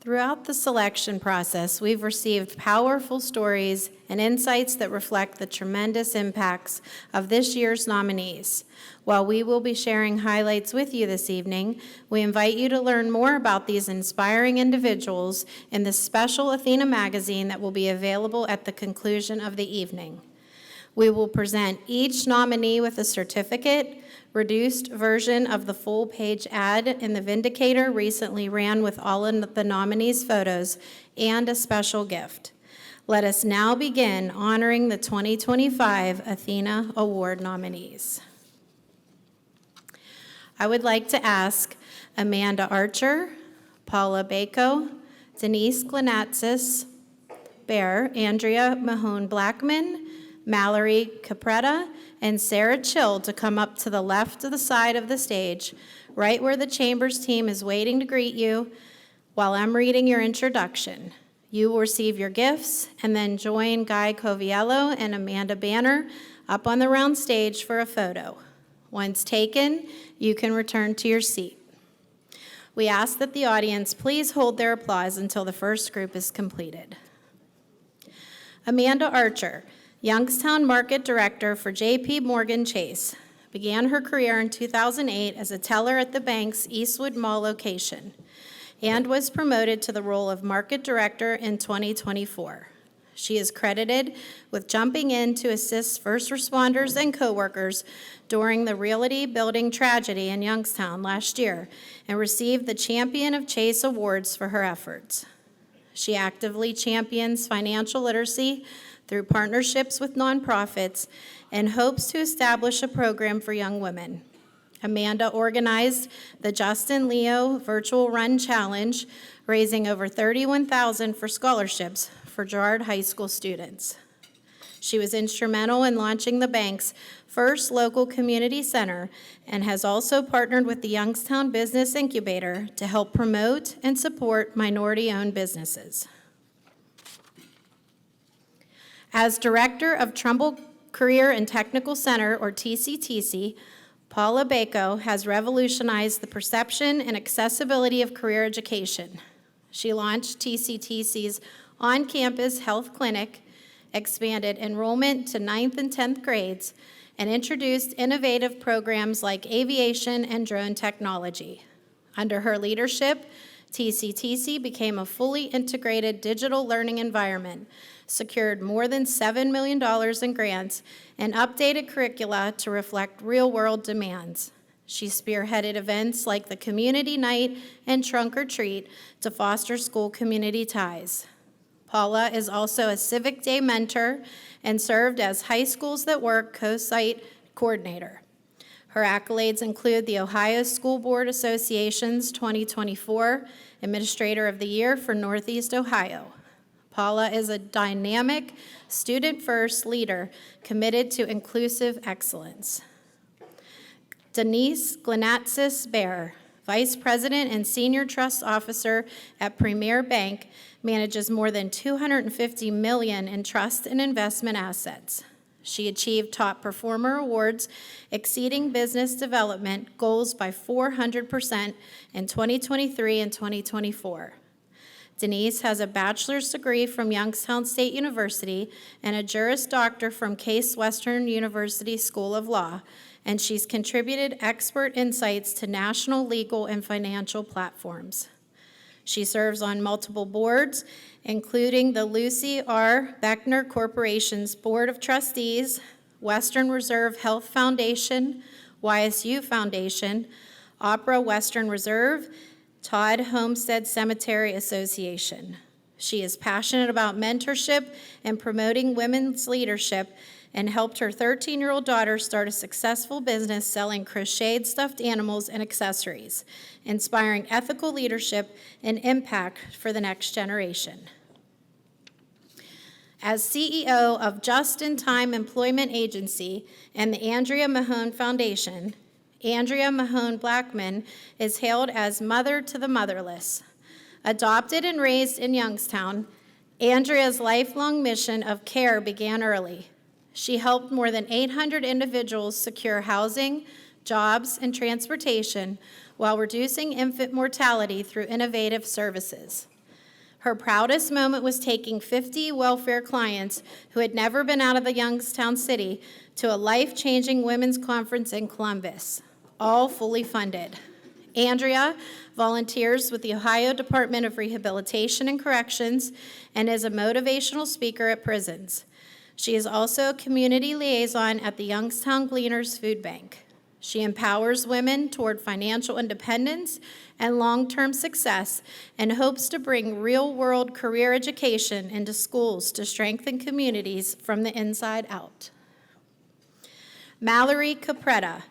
S18: Throughout the selection process, we've received powerful stories and insights that reflect the tremendous impacts of this year's nominees. While we will be sharing highlights with you this evening, we invite you to learn more about these inspiring individuals in the special Athena magazine that will be available at the conclusion of the evening. We will present each nominee with a certificate. Reduced version of the full-page ad in the Vindicator recently ran with all of the nominees' photos and a special gift. Let us now begin honoring the 2025 Athena Award nominees. I would like to ask Amanda Archer, Paula Bako, Denise Glenatsis, Bear, Andrea Mahone-Blackman, Mallory Capretta, and Sarah Chill to come up to the left of the side of the stage, right where the Chambers team is waiting to greet you while I'm reading your introduction. You will receive your gifts and then join Guy Coviello and Amanda Banner up on the round stage for a photo. Once taken, you can return to your seat. We ask that the audience please hold their applause until the first group is completed. Amanda Archer, Youngstown Market Director for J.P. Morgan Chase, began her career in 2008 as a teller at the bank's Eastwood Mall location and was promoted to the role of Market Director in 2024. She is credited with jumping in to assist first responders and coworkers during the Realty Building tragedy in Youngstown last year and received the Champion of Chase Awards for her efforts. She actively champions financial literacy through partnerships with nonprofits and hopes to establish a program for young women. Amanda organized the Justin Leo Virtual Run Challenge, raising over $31,000 for scholarships for Girard High School students. She was instrumental in launching the bank's first local community center and has also partnered with the Youngstown Business Incubator to help promote and support minority-owned businesses. As Director of Trumbull Career and Technical Center, or TCTC, Paula Bako has revolutionized the perception and accessibility of career education. She launched TCTC's on-campus health clinic, expanded enrollment to 9th and 10th grades, and introduced innovative programs like aviation and drone technology. Under her leadership, TCTC became a fully integrated digital learning environment, secured more than $7 million in grants, and updated curricula to reflect real-world demands. She spearheaded events like the Community Night and Trunk or Treat to foster school community ties. Paula is also a Civic Day mentor and served as High Schools That Work co-site coordinator. Her accolades include the Ohio School Board Association's 2024 Administrator of the Year for Northeast Ohio. Paula is a dynamic, student-first leader committed to inclusive excellence. Denise Glenatsis Bear, Vice President and Senior Trust Officer at Premier Bank, manages more than $250 million in trust and investment assets. She achieved top performer awards, exceeding business development goals by 400% in 2023 and 2024. Denise has a bachelor's degree from Youngstown State University and a Juris Doctor from Case Western University School of Law, and she's contributed expert insights to national legal and financial platforms. She serves on multiple boards, including the Lucy R. Beckner Corporation's Board of Trustees, Western Reserve Health Foundation, YSU Foundation, Opera Western Reserve, Todd Homestead Cemetery Association. She is passionate about mentorship and promoting women's leadership and helped her 13-year-old daughter start a successful business selling crocheted stuffed animals and accessories, inspiring ethical leadership and impact for the next generation. As CEO of Just-in-Time Employment Agency and the Andrea Mahone Foundation, Andrea Mahone Blackman is hailed as Mother to the Motherless. Adopted and raised in Youngstown, Andrea's lifelong mission of care began early. She helped more than 800 individuals secure housing, jobs, and transportation while reducing infant mortality through innovative services. Her proudest moment was taking 50 welfare clients who had never been out of the Youngstown city to a life-changing women's conference in Columbus, all fully funded. Andrea volunteers with the Ohio Department of Rehabilitation and Corrections and is a motivational speaker at prisons. She is also a community liaison at the Youngstown Gleaners Food Bank. She empowers women toward financial independence and long-term success and hopes to bring real-world career education into schools to strengthen communities from the inside out. Mallory Capretta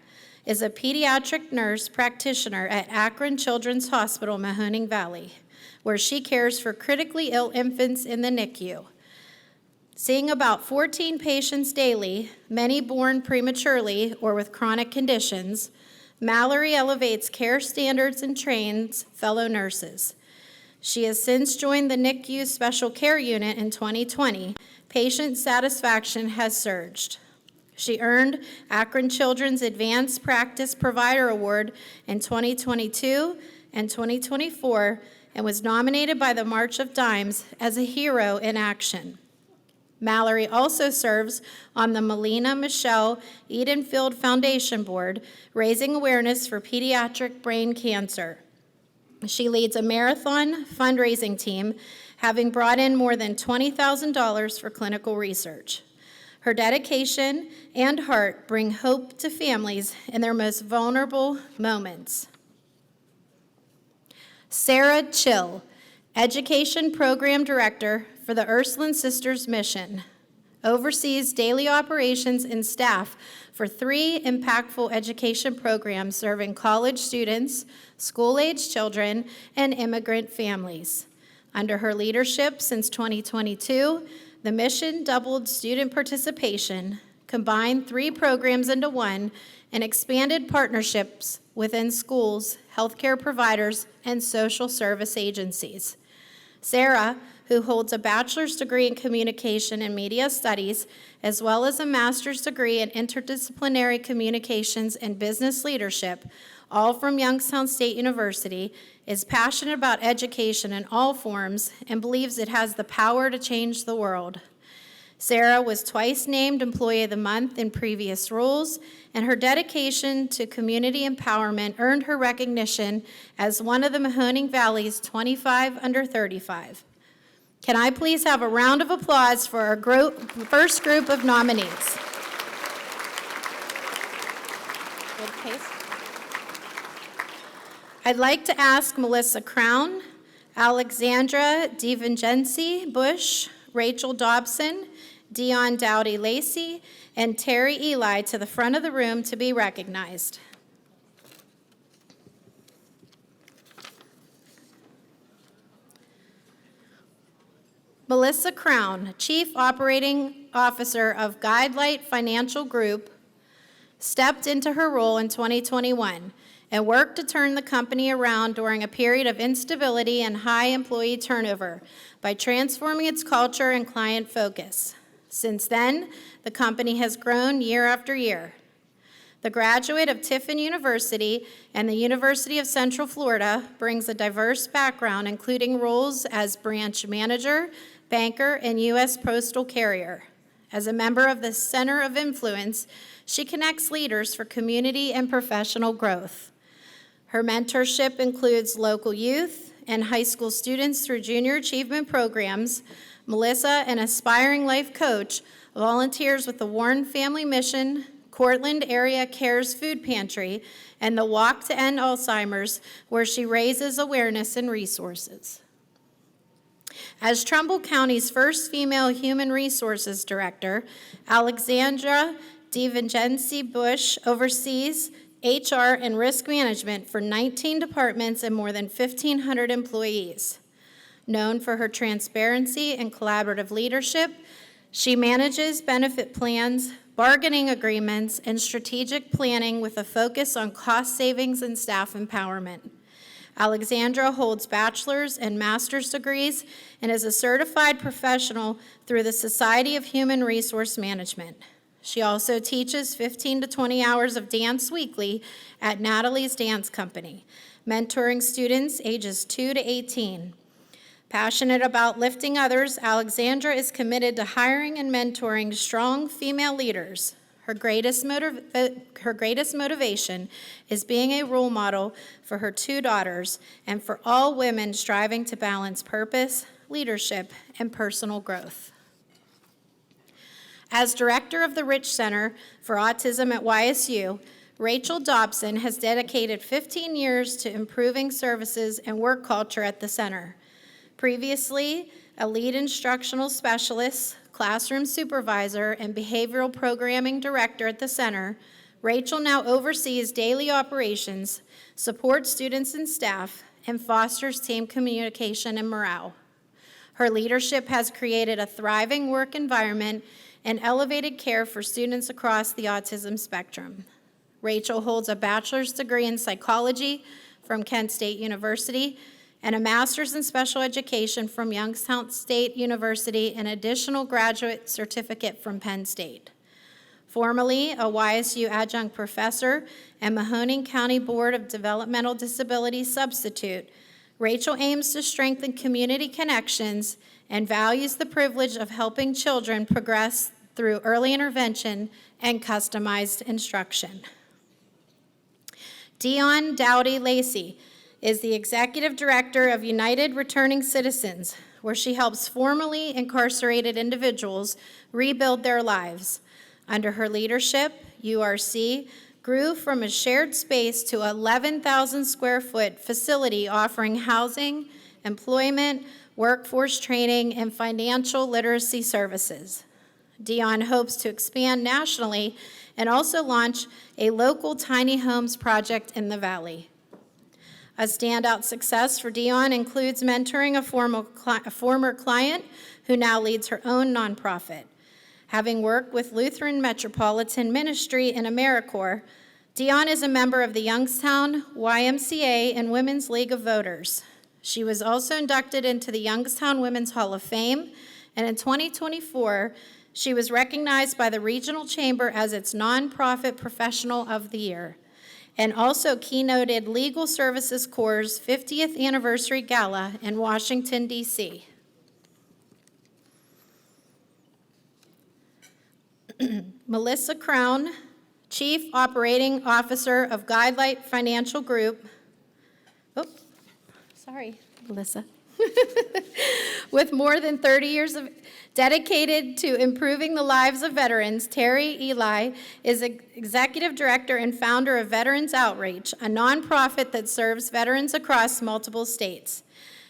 S18: is a pediatric nurse practitioner at Akron Children's Hospital, Mahoning Valley, where she cares for critically ill infants in the NICU. Seeing about 14 patients daily, many born prematurely or with chronic conditions, Mallory elevates care standards and trains fellow nurses. She has since joined the NICU Special Care Unit in 2020. Patient satisfaction has surged. She earned Akron Children's Advanced Practice Provider Award in 2022 and 2024 and was nominated by the March of Dimes as a hero in action. Mallory also serves on the Melina Michelle Edenfield Foundation Board, raising awareness for pediatric brain cancer. She leads a marathon fundraising team, having brought in more than $20,000 for clinical research. Her dedication and heart bring hope to families in their most vulnerable moments. Sarah Chill, Education Program Director for the Ursuline Sisters Mission, oversees daily operations and staff for 3 impactful education programs serving college students, school-age children, and immigrant families. Under her leadership since 2022, the mission doubled student participation, combined 3 programs into one, and expanded partnerships within schools, healthcare providers, and social service agencies. Sarah, who holds a bachelor's degree in communication and media studies, as well as a master's degree in interdisciplinary communications and business leadership, all from Youngstown State University, is passionate about education in all forms and believes it has the power to change the world. Sarah was twice named Employee of the Month in previous roles, and her dedication to community empowerment earned her recognition as one of the Mahoning Valley's 25 under 35. Can I please have a round of applause for our first group of nominees? Good case. I'd like to ask Melissa Crown, Alexandra DiVincenzi Bush, Rachel Dobson, Dion Dowdy Lacey, and Terry Eli to the front of the room to be recognized. Melissa Crown, Chief Operating Officer of Guidelight Financial Group, stepped into her role in 2021 and worked to turn the company around during a period of instability and high employee turnover by transforming its culture and client focus. Since then, the company has grown year after year. The graduate of Tiffin University and the University of Central Florida brings a diverse background, including roles as branch manager, banker, and U.S. Postal Carrier. As a member of the Center of Influence, she connects leaders for community and professional growth. Her mentorship includes local youth and high school students through junior achievement programs. Melissa, an aspiring life coach, volunteers with the Warren Family Mission, Cortland Area Cares Food Pantry, and the Walk to End Alzheimer's, where she raises awareness and resources. As Trumbull County's first female Human Resources Director, Alexandra DiVincenzi Bush oversees HR and risk management for 19 departments and more than 1,500 employees. Known for her transparency and collaborative leadership, she manages benefit plans, bargaining agreements, and strategic planning with a focus on cost savings and staff empowerment. Alexandra holds bachelor's and master's degrees and is a certified professional through the Society of Human Resource Management. She also teaches 15 to 20 hours of dance weekly at Natalie's Dance Company, mentoring students ages 2 to 18. Passionate about lifting others, Alexandra is committed to hiring and mentoring strong female leaders. Her greatest motivation is being a role model for her 2 daughters and for all women striving to balance purpose, leadership, and personal growth. As director of the Rich Center for Autism at YSU, Rachel Dobson has dedicated 15 years to improving services and work culture at the center. Previously, a lead instructional specialist, classroom supervisor, and behavioral programming director at the center, Rachel now oversees daily operations, supports students and staff, and fosters team communication and morale. Her leadership has created a thriving work environment and elevated care for students across the autism spectrum. Rachel holds a bachelor's degree in psychology from Kent State University and a master's in special education from Youngstown State University and additional graduate certificate from Penn State. Formerly a YSU adjunct professor and Mahoning County Board of Developmental Disabilities substitute, Rachel aims to strengthen community connections and values the privilege of helping children progress through early intervention and customized instruction. Dion Dowdy Lacey is the executive director of United Returning Citizens, where she helps formerly incarcerated individuals rebuild their lives. Under her leadership, URC grew from a shared space to an 11,000 square foot facility offering housing, employment, workforce training, and financial literacy services. Dion hopes to expand nationally and also launch a local tiny homes project in the Valley. A standout success for Dion includes mentoring a former client who now leads her own nonprofit. Having worked with Lutheran Metropolitan Ministry in AmeriCorps, Dion is a member of the Youngstown YMCA and Women's League of Voters. She was also inducted into the Youngstown Women's Hall of Fame, and in 2024, she was recognized by the Regional Chamber as its Nonprofit Professional of the Year, and also keynoted Legal Services Corps' 50th Anniversary Gala in Washington, D.C. Melissa Crown, Chief Operating Officer of Guidelight Financial Group. Oh, sorry, Melissa. With more than 30 years of dedicated to improving the lives of veterans, Terry Eli is Executive Director and founder of Veterans Outreach, a nonprofit that serves veterans across multiple states.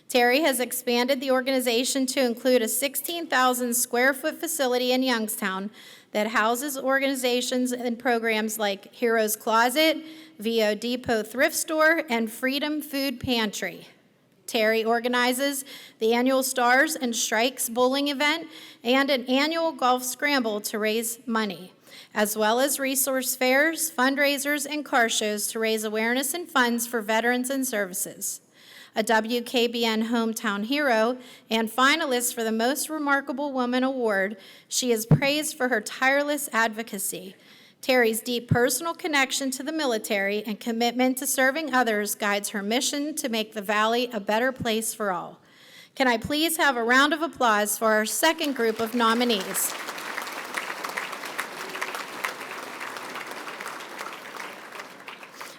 S18: Terry has expanded the organization to include a 16,000 square foot facility in Youngstown that houses organizations and programs like Heroes Closet, VO Depot Thrift Store, and Freedom Food Pantry. Terry organizes the annual Stars and Strikes bowling event and an annual golf scramble to raise money, as well as resource fairs, fundraisers, and car shows to raise awareness and funds for veterans and services. A WKBN Hometown Hero and finalist for the Most Remarkable Woman Award, she is praised for her tireless advocacy, Terry's deep personal connection to the military and commitment to serving others guides her mission to make the Valley a better place for all. Can I please have a round of applause for our second group of nominees?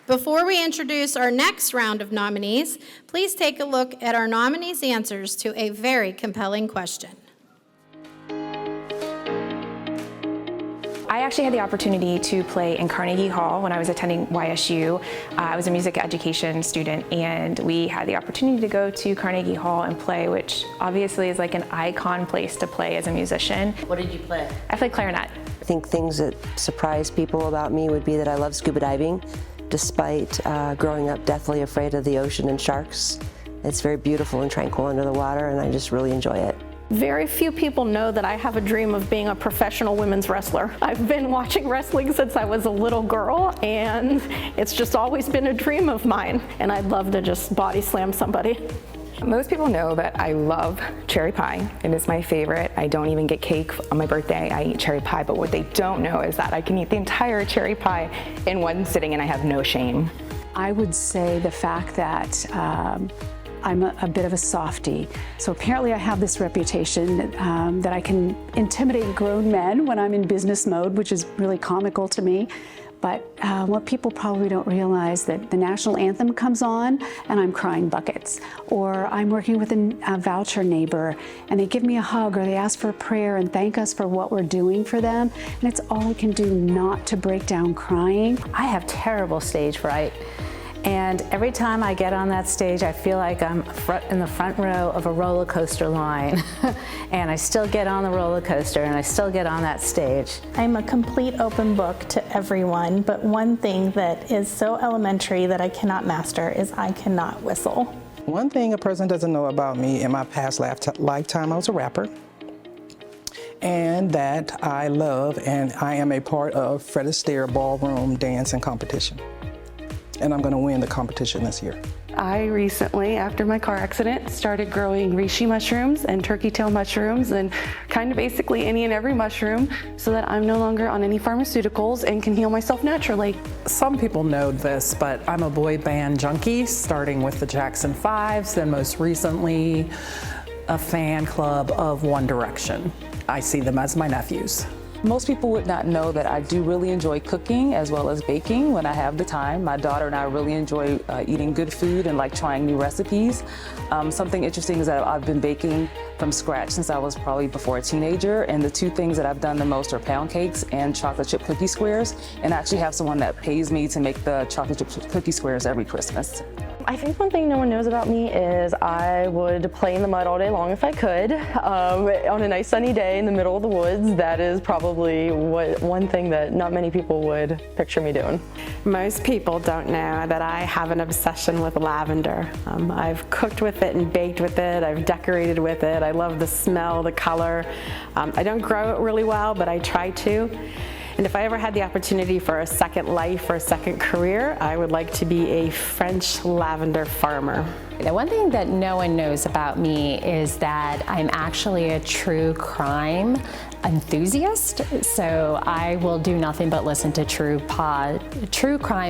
S18: Before we introduce our next round of nominees, please take a look at our nominees' answers to a very compelling question.
S3: I actually had the opportunity to play in Carnegie Hall when I was attending YSU. I was a music education student, and we had the opportunity to go to Carnegie Hall and play, which obviously is like an icon place to play as a musician.
S10: What did you play?
S3: I played clarinet.
S10: I think things that surprise people about me would be that I love scuba diving, despite growing up deathly afraid of the ocean and sharks. It's very beautiful and tranquil under the water, and I just really enjoy it.
S11: Very few people know that I have a dream of being a professional women's wrestler. I've been watching wrestling since I was a little girl, and it's just always been a dream of mine, and I'd love to just body slam somebody.
S3: Most people know that I love cherry pie. It is my favorite. I don't even get cake on my birthday. I eat cherry pie, but what they don't know is that I can eat the entire cherry pie in one sitting and I have no shame.
S13: I would say the fact that I'm a bit of a softie. So apparently I have this reputation that I can intimidate grown men when I'm in business mode, which is really comical to me. But what people probably don't realize that the national anthem comes on and I'm crying buckets. Or I'm working with a voucher neighbor and they give me a hug or they ask for a prayer and thank us for what we're doing for them. And it's all I can do not to break down crying.
S12: I have terrible stage fright. And every time I get on that stage, I feel like I'm in the front row of a roller coaster line. And I still get on the roller coaster and I still get on that stage.
S11: I'm a complete open book to everyone, but one thing that is so elementary that I cannot master is I cannot whistle.
S5: One thing a person doesn't know about me, in my past lifetime, I was a rapper. And that I love, and I am a part of Fred Astaire Ballroom Dancing Competition. And I'm going to win the competition this year.
S15: I recently, after my car accident, started growing reishi mushrooms and turkey tail mushrooms and kind of basically any and every mushroom so that I'm no longer on any pharmaceuticals and can heal myself naturally.
S16: Some people know this, but I'm a boy band junkie, starting with the Jackson 5s, then most recently a fan club of One Direction. I see them as my nephews.
S17: Most people would not know that I do really enjoy cooking as well as baking when I have the time. My daughter and I really enjoy eating good food and like trying new recipes. Something interesting is that I've been baking from scratch since I was probably before a teenager, and the two things that I've done the most are pound cakes and chocolate chip cookie squares, and I actually have someone that pays me to make the chocolate chip cookie squares every Christmas.
S15: I think one thing no one knows about me is I would play in the mud all day long if I could. On a nice sunny day in the middle of the woods, that is probably one thing that not many people would picture me doing.
S19: Most people don't know that I have an obsession with lavender. I've cooked with it and baked with it. I've decorated with it. I love the smell, the color. I don't grow it really well, but I try to. And if I ever had the opportunity for a second life or a second career, I would like to be a French lavender farmer.
S14: The one thing that no one knows about me is that I'm actually a true crime enthusiast. So I will do nothing but listen to true crime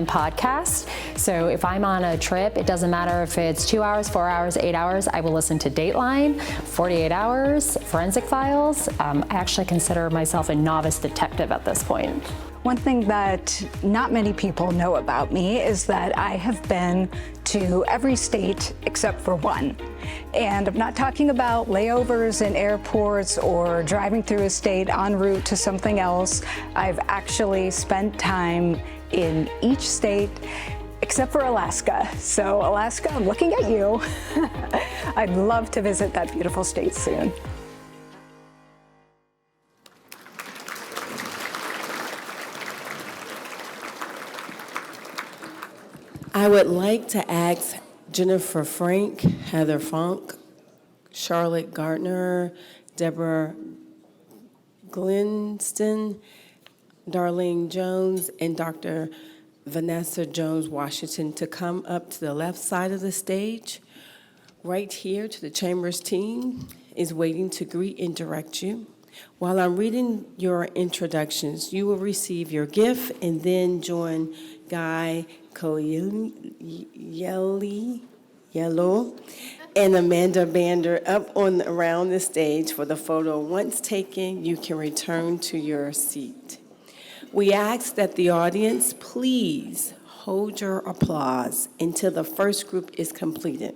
S14: podcasts. So if I'm on a trip, it doesn't matter if it's 2 hours, 4 hours, 8 hours, I will listen to Dateline, 48 Hours, Forensic Files. I actually consider myself a novice detective at this point.
S20: One thing that not many people know about me is that I have been to every state except for one. And I'm not talking about layovers in airports or driving through a state en route to something else. I've actually spent time in each state except for Alaska. So Alaska, I'm looking at you. I'd love to visit that beautiful state soon.
S23: I would like to ask Jennifer Frank, Heather Funk, Charlotte Gardner, Deborah Glinston, Darlene Jones, and Dr. Vanessa Jones-Washington to come up to the left side of the stage. Right here to the Chambers team is waiting to greet and direct you. While I'm reading your introductions, you will receive your gift and then join Guy Yellow and Amanda Bander up on around the stage for the photo. Once taken, you can return to your seat. We ask that the audience please hold your applause until the first group is completed.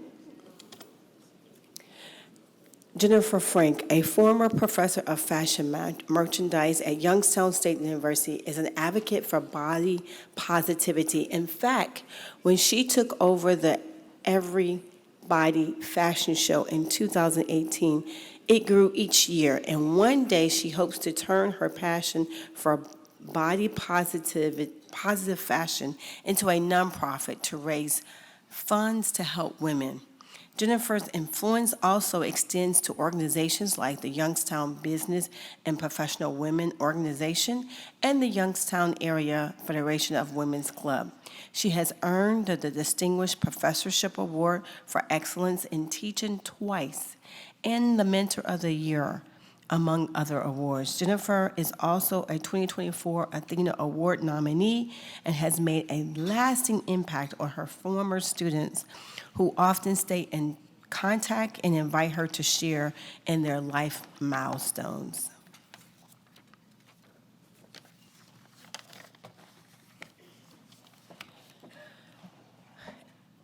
S23: Jennifer Frank, a former professor of fashion merchandise at Youngstown State University, is an advocate for body positivity. In fact, when she took over the Everybody fashion show in 2018, it grew each year, and one day she hopes to turn her passion for body positive fashion into a nonprofit to raise funds to help women. Jennifer's influence also extends to organizations like the Youngstown Business and Professional Women Organization and the Youngstown Area Federation of Women's Club. She has earned the Distinguished Professorship Award for Excellence in Teaching twice and the Mentor of the Year, among other awards. Jennifer is also a 2024 ATHENA Award nominee and has made a lasting impact on her former students who often stay in contact and invite her to share in their life milestones.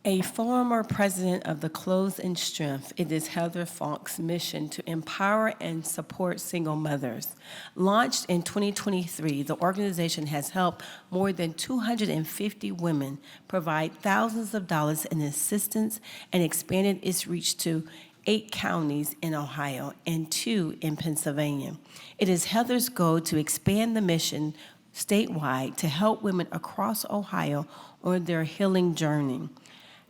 S23: A former president of the Clothes and Strength, it is Heather Falk's mission to empower and support single mothers. Launched in 2023, the organization has helped more than 250 women, provide thousands of dollars in assistance, and expanded its reach to 8 counties in Ohio and 2 in Pennsylvania. It is Heather's goal to expand the mission statewide to help women across Ohio on their healing journey.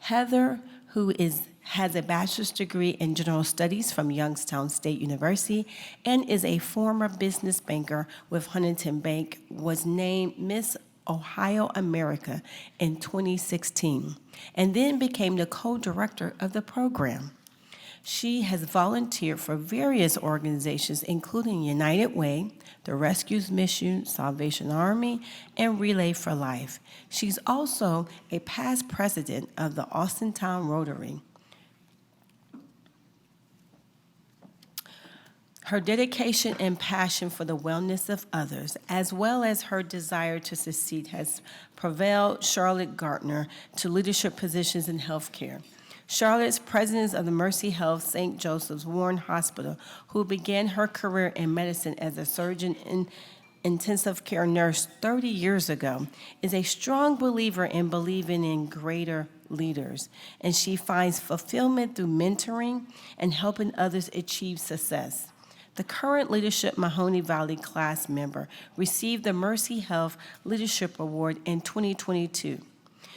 S23: Heather, who has a bachelor's degree in general studies from Youngstown State University and is a former business banker with Huntington Bank, was named Miss Ohio America in 2016 and then became the co-director of the program. She has volunteered for various organizations, including United Way, the Rescues Mission, Salvation Army, and Relay for Life. She's also a past president of the Austintown Rotary. Her dedication and passion for the wellness of others, as well as her desire to succeed, has propelled Charlotte Gardner to leadership positions in healthcare. Charlotte's president of the Mercy Health St. Joseph's Warren Hospital, who began her career in medicine as a surgeon and intensive care nurse 30 years ago, is a strong believer in believing in greater leaders, and she finds fulfillment through mentoring and helping others achieve success. The current Leadership Mahoning Valley class member received the Mercy Health Leadership Award in 2022.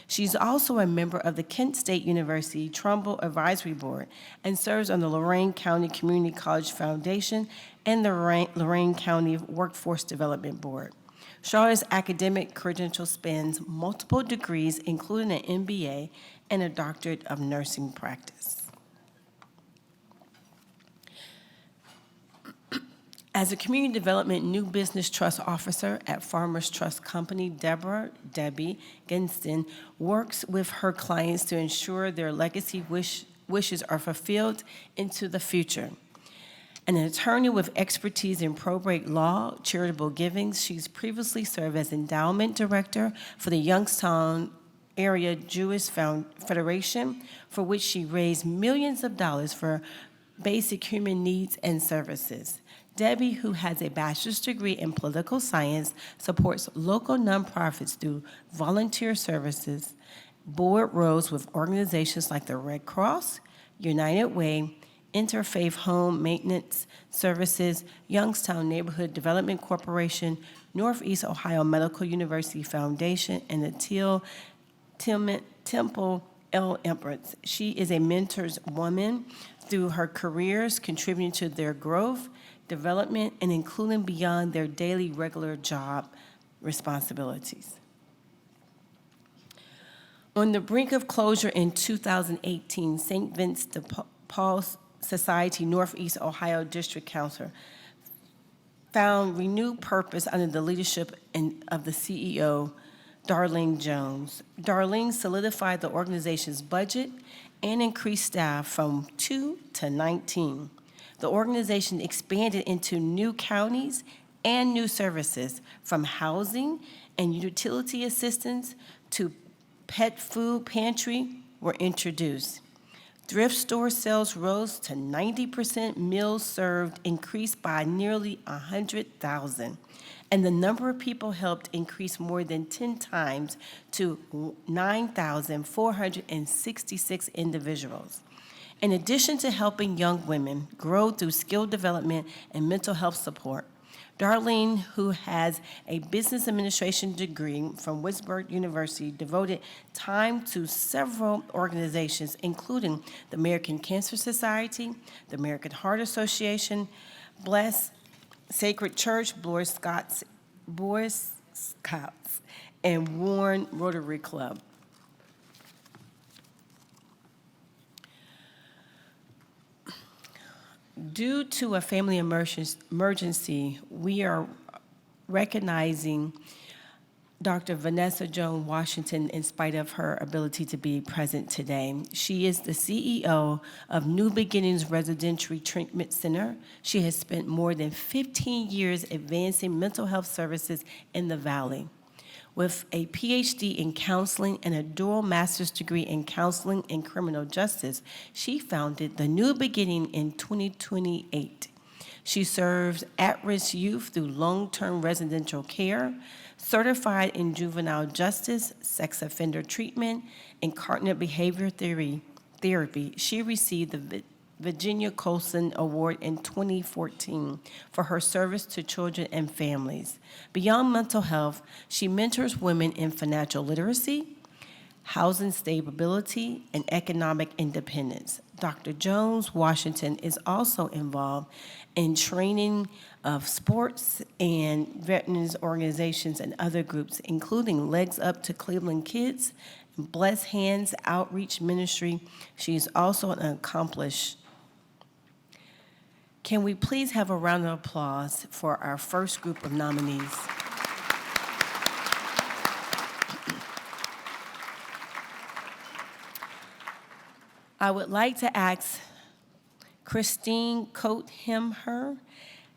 S23: She's also a member of the Kent State University Trumbull Advisory Board and serves on the Lorain County Community College Foundation and the Lorain County Workforce Development Board. Charlotte's academic credentials spans multiple degrees, including an MBA and a doctorate of nursing practice. As a Community Development New Business Trust Officer at Farmers Trust Company, Debbie Ginston works with her clients to ensure their legacy wishes are fulfilled into the future. An attorney with expertise in probate law, charitable giving, she's previously served as endowment director for the Youngstown Area Jewish Federation, for which she raised millions of dollars for basic human needs and services. Debbie, who has a bachelor's degree in political science, supports local nonprofits through volunteer services, board roles with organizations like the Red Cross, United Way, Interfaith Home Maintenance Services, Youngstown Neighborhood Development Corporation, Northeast Ohio Medical University Foundation, and the Temple L. Emperors. She is a mentor's woman through her careers, contributing to their growth, development, and including beyond their daily regular job responsibilities. On the brink of closure in 2018, St. Vincent de Paul Society Northeast Ohio District Council found renewed purpose under the leadership of the CEO, Darlene Jones. Darlene solidified the organization's budget and increased staff from 2 to 19. The organization expanded into new counties and new services, from housing and utility assistance to pet food pantry were introduced. Thrift store sales rose to 90%, meals served increased by nearly 100,000, and the number of people helped increased more than 10 times to 9,466 individuals. In addition to helping young women grow through skill development and mental health support, Darlene, who has a business administration degree from Wittenberg University, devoted time to several organizations, including the American Cancer Society, the American Heart Association, Blessed Sacred Church, Boy Scouts, and Warren Rotary Club. Due to a family emergency, we are recognizing Dr. Vanessa Joan Washington in spite of her ability to be present today. She is the CEO of New Beginnings Residential Treatment Center. She has spent more than 15 years advancing mental health services in the Valley. With a PhD in counseling and a dual master's degree in counseling and criminal justice, she founded the New Beginning in 2028. She serves at-risk youth through long-term residential care, certified in juvenile justice, sex offender treatment, and cognitive behavior therapy. She received the Virginia Colson Award in 2014 for her service to children and families. Beyond mental health, she mentors women in financial literacy, housing stability, and economic independence. Dr. Jones Washington is also involved in training of sports and veterans organizations and other groups, including Legs Up to Cleveland Kids, and Blessed Hands Outreach Ministry. She is also an accomplished. Can we please have a round of applause for our first group of nominees? I would like to ask Christine Coathemher,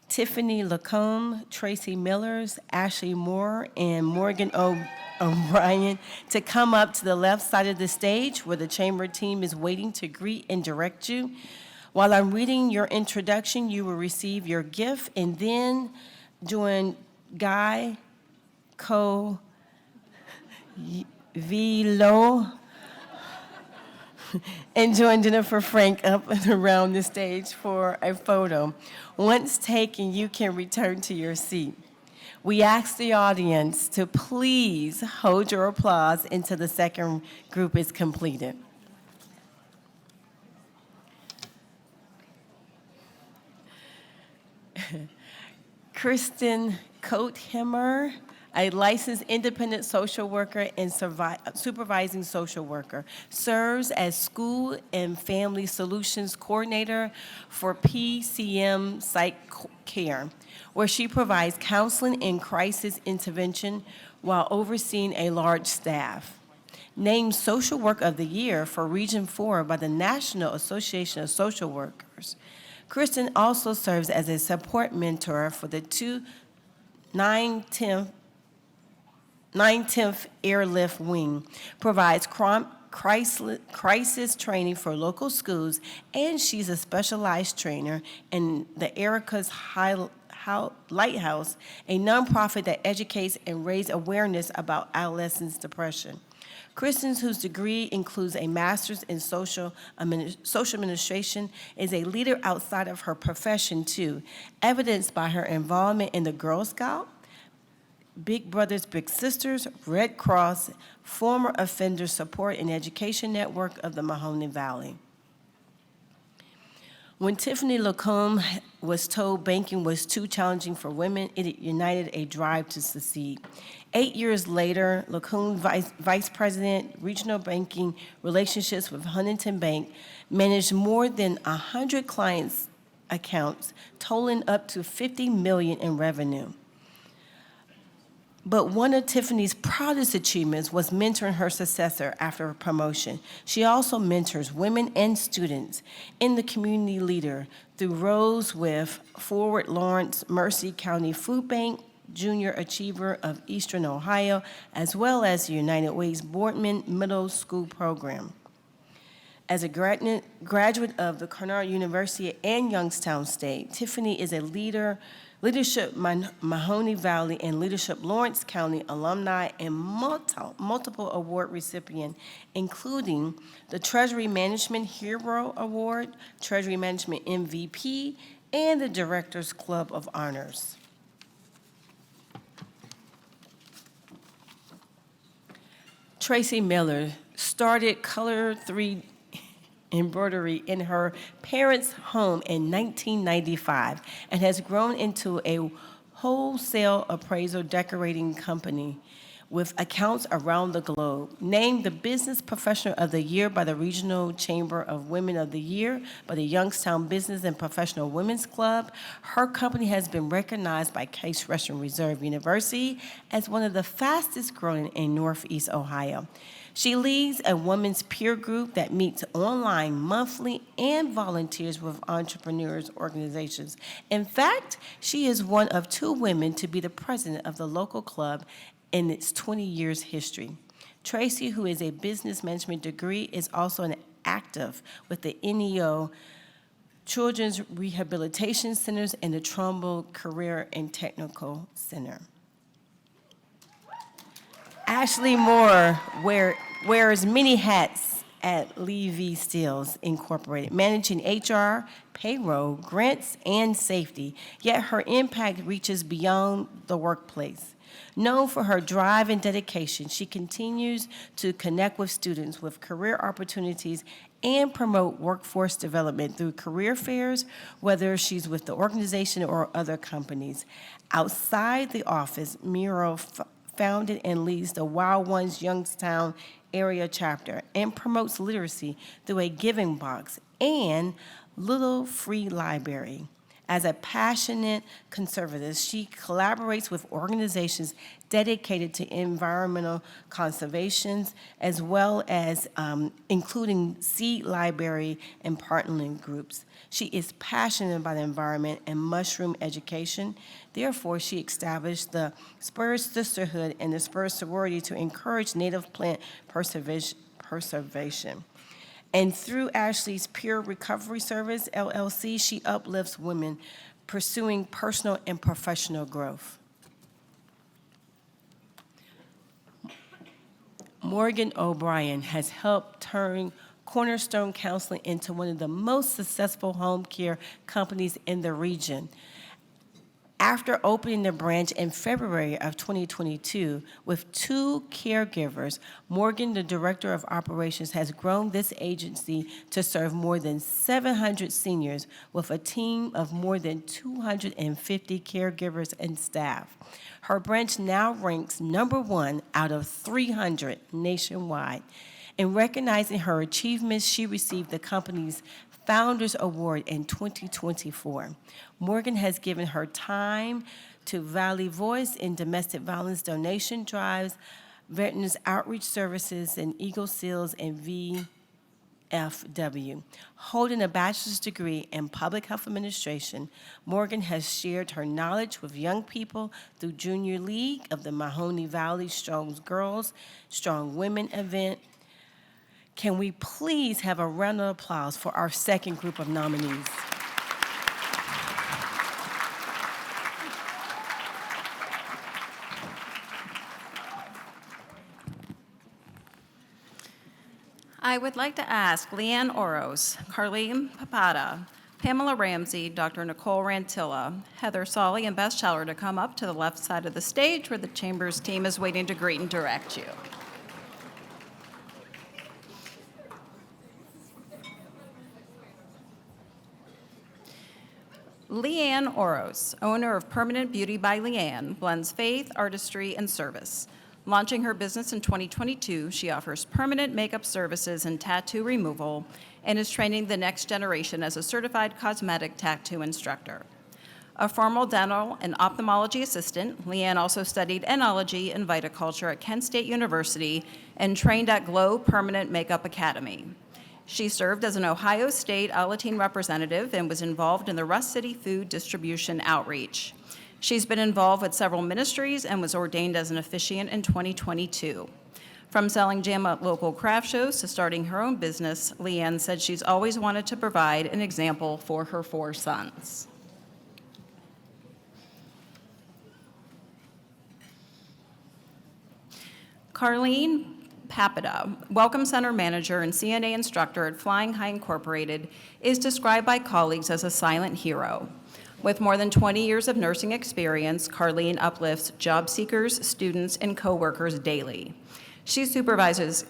S23: Tiffany Lacombe, Tracy Millers, Ashley Moore, and Morgan O'Brien to come up to the left side of the stage where the chamber team is waiting to greet and direct you. While I'm reading your introduction, you will receive your gift, and then join Guy Vilo and join Jennifer Frank up and around the stage for a photo. Once taken, you can return to your seat. We ask the audience to please hold your applause until the second group is completed. Kristen Coathemher, a licensed independent social worker and supervising social worker, serves as School and Family Solutions Coordinator for PCM Psych Care, where she provides counseling and crisis intervention while overseeing a large staff. Named Social Work of the Year for Region 4 by the National Association of Social Workers, Kristen also serves as a support mentor for the 910th Airlift Wing, provides crisis training for local schools, and she's a specialized trainer in the Erica's Lighthouse, a nonprofit that educates and raises awareness about adolescents' depression. Kristen, whose degree includes a master's in social administration, is a leader outside of her profession too, evidenced by her involvement in the Girl Scout, Big Brothers Big Sisters, Red Cross, former offender support and education network of the Mahoning Valley. When Tiffany Lacombe was told banking was too challenging for women, it united a drive to succeed. 8 years later, Lacombe, Vice President, Regional Banking Relationships with Huntington Bank, managed more than 100 clients accounts, totaling up to $50 million in revenue. But one of Tiffany's proudest achievements was mentoring her successor after her promotion. She also mentors women and students in the community leader through roles with Forward Lawrence Mercy County Food Bank, Junior Achiever of Eastern Ohio, as well as the United Way's Boardman Middle School program. As a graduate of the Cornell University and Youngstown State, Tiffany is a Leadership Mahoning Valley and Leadership Lawrence County alumni and multiple award recipient, including the Treasury Management Hero Award, Treasury Management MVP, and the Directors Club of Honors. Tracy Miller started Color 3 embroidery in her parents' home in 1995 and has grown into a wholesale appraisal decorating company with accounts around the globe. Named the Business Professional of the Year by the Regional Chamber of Women of the Year by the Youngstown Business and Professional Women's Club, her company has been recognized by Case Western Reserve University as one of the fastest growing in Northeast Ohio. She leads a women's peer group that meets online monthly and volunteers with entrepreneurs organizations. In fact, she is one of 2 women to be the president of the local club in its 20 years history. Tracy, who is a business management degree, is also an active with the NEO Children's Rehabilitation Centers and the Trumbull Career and Technical Center. Ashley Moore wears many hats at Levy Steels Incorporated, managing HR, payroll, grants, and safety, yet her impact reaches beyond the workplace. Known for her drive and dedication, she continues to connect with students with career opportunities and promote workforce development through career fairs, whether she's with the organization or other companies. Outside the office, Miro founded and leads the Wild Ones Youngstown area chapter and promotes literacy through a giving box and Little Free Library. As a passionate conservative, she collaborates with organizations dedicated to environmental conservation, as well as including Seed Library and partnering groups. She is passionate about the environment and mushroom education. Therefore, she established the Spurs Sisterhood and the Spurs Sorority to encourage native plant preservation. And through Ashley's Peer Recovery Service, LLC, she uplifts women pursuing personal and professional growth. Morgan O'Brien has helped turn Cornerstone Counseling into one of the most successful home care companies in the region. After opening the branch in February of 2022 with 2 caregivers, Morgan, the Director of Operations, has grown this agency to serve more than 700 seniors with a team of more than 250 caregivers and staff. Her branch now ranks #1 out of 300 nationwide. In recognizing her achievements, she received the company's Founders Award in 2024. Morgan has given her time to Valley Voice in domestic violence donation drives, Veterans Outreach Services, and Eagle Seals and VFW. Holding a bachelor's degree in public health administration, Morgan has shared her knowledge with young people through Junior League of the Mahoning Valley Strong Girls, Strong Women event. Can we please have a round of applause for our second group of nominees?
S1: I would like to ask Leanne Oros, Carlene Papada, Pamela Ramsey, Dr. Nicole Rantilla, Heather Solly, and Beth Scheller to come up to the left side of the stage where the Chambers team is waiting to greet and direct you. Leanne Oros, owner of Permanent Beauty by Leanne, blends faith, artistry, and service. Launching her business in 2022, she offers permanent makeup services and tattoo removal and is training the next generation as a certified cosmetic tattoo instructor. A formal dental and ophthalmology assistant, Leanne also studied enology and viticulture at Kent State University and trained at Glow Permanent Makeup Academy. She served as an Ohio State Alateen representative and was involved in the Russ City food distribution outreach. She's been involved with several ministries and was ordained as an officiant in 2022. From selling jam at local craft shows to starting her own business, Leanne said she's always wanted to provide an example for her 4 sons. Carlene Papita, Welcome Center Manager and CNA instructor at Flying High Incorporated, is described by colleagues as a silent hero. With more than 20 years of nursing experience, Carlene uplifts job seekers, students, and coworkers daily. She supervises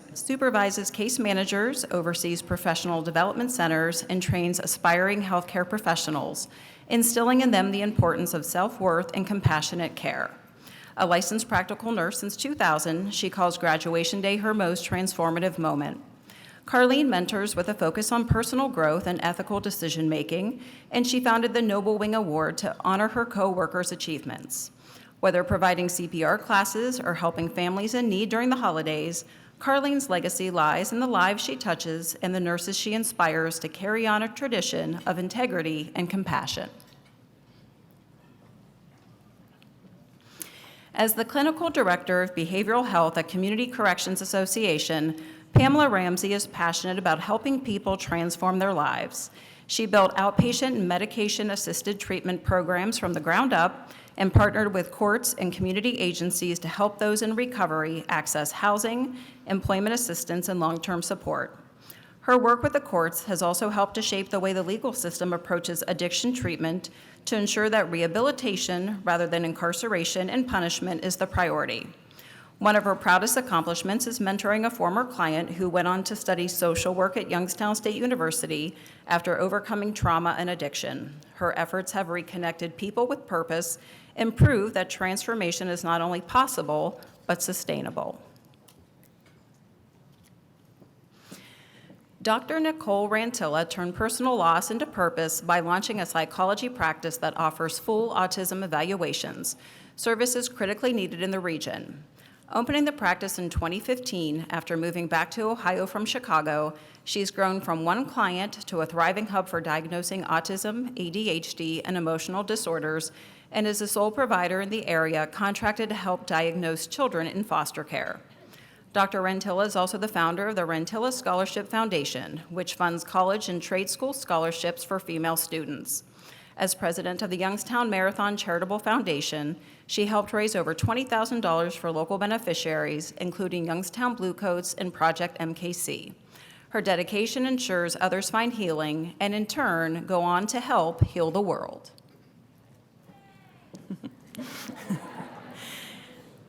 S1: case managers, oversees professional development centers, and trains aspiring healthcare professionals, instilling in them the importance of self-worth and compassionate care. A licensed practical nurse since 2000, she calls graduation day her most transformative moment. Carlene mentors with a focus on personal growth and ethical decision-making, and she founded the Noble Wing Award to honor her co-workers' achievements. Whether providing CPR classes or helping families in need during the holidays, Carlene's legacy lies in the lives she touches and the nurses she inspires to carry on a tradition of integrity and compassion. As the Clinical Director of Behavioral Health at Community Corrections Association, Pamela Ramsey is passionate about helping people transform their lives. She built outpatient and medication-assisted treatment programs from the ground up and partnered with courts and community agencies to help those in recovery access housing, employment assistance, and long-term support. Her work with the courts has also helped to shape the way the legal system approaches addiction treatment to ensure that rehabilitation, rather than incarceration and punishment, is the priority. One of her proudest accomplishments is mentoring a former client who went on to study social work at Youngstown State University after overcoming trauma and addiction. Her efforts have reconnected people with purpose and proved that transformation is not only possible, but sustainable. Dr. Nicole Rantilla turned personal loss into purpose by launching a psychology practice that offers full autism evaluations, services critically needed in the region. Opening the practice in 2015 after moving back to Ohio from Chicago, she's grown from one client to a thriving hub for diagnosing autism, ADHD, and emotional disorders, and is the sole provider in the area contracted to help diagnose children in foster care. Dr. Rantilla is also the founder of the Rantilla Scholarship Foundation, which funds college and trade school scholarships for female students. As president of the Youngstown Marathon Charitable Foundation, she helped raise over $20,000 for local beneficiaries, including Youngstown Bluecoats and Project MKC. Her dedication ensures others find healing and, in turn, go on to help heal the world.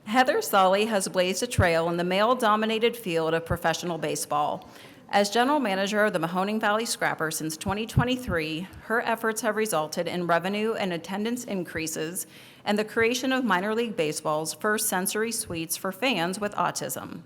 S1: Heather Solly has blazed a trail in the male-dominated field of professional baseball. As general manager of the Mahoning Valley Scrappers since 2023, her efforts have resulted in revenue and attendance increases and the creation of minor league baseball's first sensory suites for fans with autism.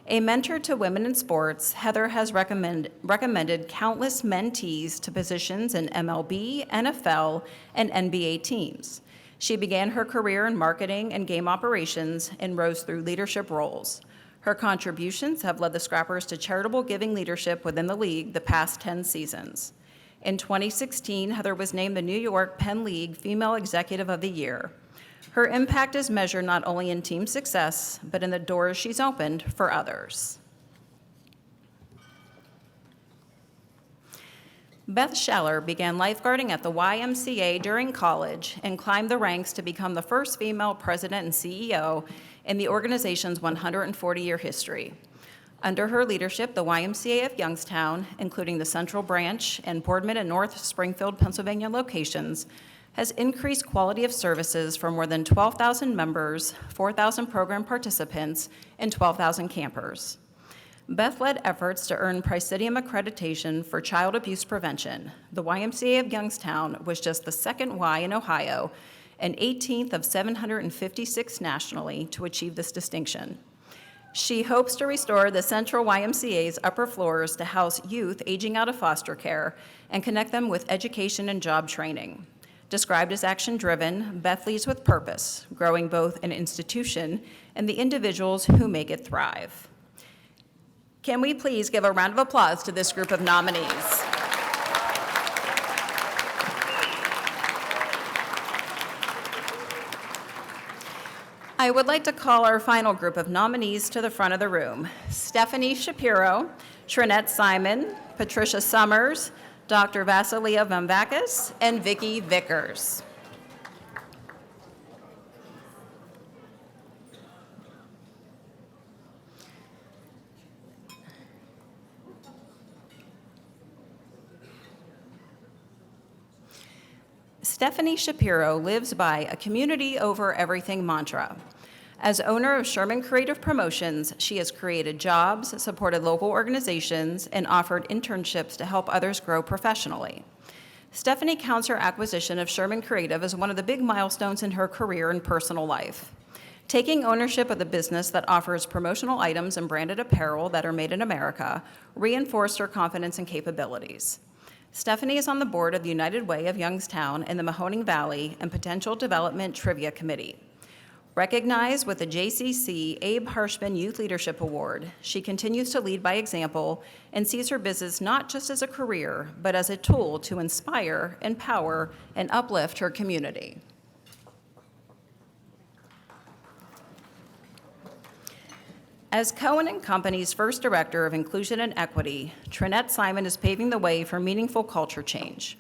S1: A mentor to women in sports, Heather has recommended countless mentees to positions in MLB, NFL, and NBA teams. She began her career in marketing and game operations and rose through leadership roles. Her contributions have led the Scrappers to charitable giving leadership within the league the past 10 seasons. In 2016, Heather was named the New York Penn League Female Executive of the Year. Her impact is measured not only in team success, but in the doors she's opened for others. Beth Scheller began lifeguarding at the YMCA during college and climbed the ranks to become the first female president and CEO in the organization's 140-year history. Under her leadership, the YMCA of Youngstown, including the Central Branch and Boardman and North Springfield, Pennsylvania locations, has increased quality of services for more than 12,000 members, 4,000 program participants, and 12,000 campers. Beth led efforts to earn Presidium accreditation for child abuse prevention. The YMCA of Youngstown was just the second Y in Ohio and 18th of 756 nationally to achieve this distinction. She hopes to restore the Central YMCA's upper floors to house youth aging out of foster care and connect them with education and job training. Described as action-driven, Beth leads with purpose, growing both an institution and the individuals who make it thrive. Can we please give a round of applause to this group of nominees? I would like to call our final group of nominees to the front of the room. Stephanie Shapiro, Trinette Simon, Patricia Summers, Dr. Vasilia Vamvakis, and Vicki Vickers. Stephanie Shapiro lives by a community over everything mantra. As owner of Sherman Creative Promotions, she has created jobs, supported local organizations, and offered internships to help others grow professionally. Stephanie counts her acquisition of Sherman Creative as one of the big milestones in her career and personal life. Taking ownership of the business that offers promotional items and branded apparel that are made in America reinforced her confidence and capabilities. Stephanie is on the board of the United Way of Youngstown and the Mahoning Valley and Potential Development Trivia Committee. Recognized with the JCC Abe Harshman Youth Leadership Award, she continues to lead by example and sees her business not just as a career, but as a tool to inspire, empower, and uplift her community. As Cohen & Company's first director of inclusion and equity, Trinette Simon is paving the way for meaningful culture change.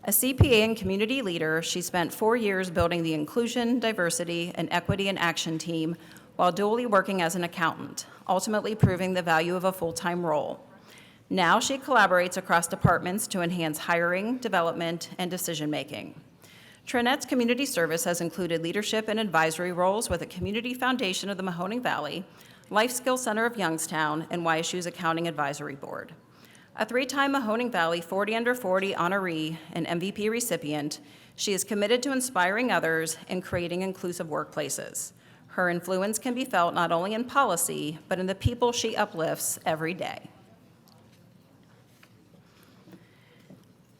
S1: A CPA and community leader, she spent 4 years building the Inclusion, Diversity, and Equity in Action team while dually working as an accountant, ultimately proving the value of a full-time role. Now she collaborates across departments to enhance hiring, development, and decision-making. Trinette's community service has included leadership and advisory roles with the Community Foundation of the Mahoning Valley, Life Skills Center of Youngstown, and YSU's Accounting Advisory Board. A 3-time Mahoning Valley 40 Under 40 honoree and MVP recipient, she is committed to inspiring others and creating inclusive workplaces. Her influence can be felt not only in policy, but in the people she uplifts every day.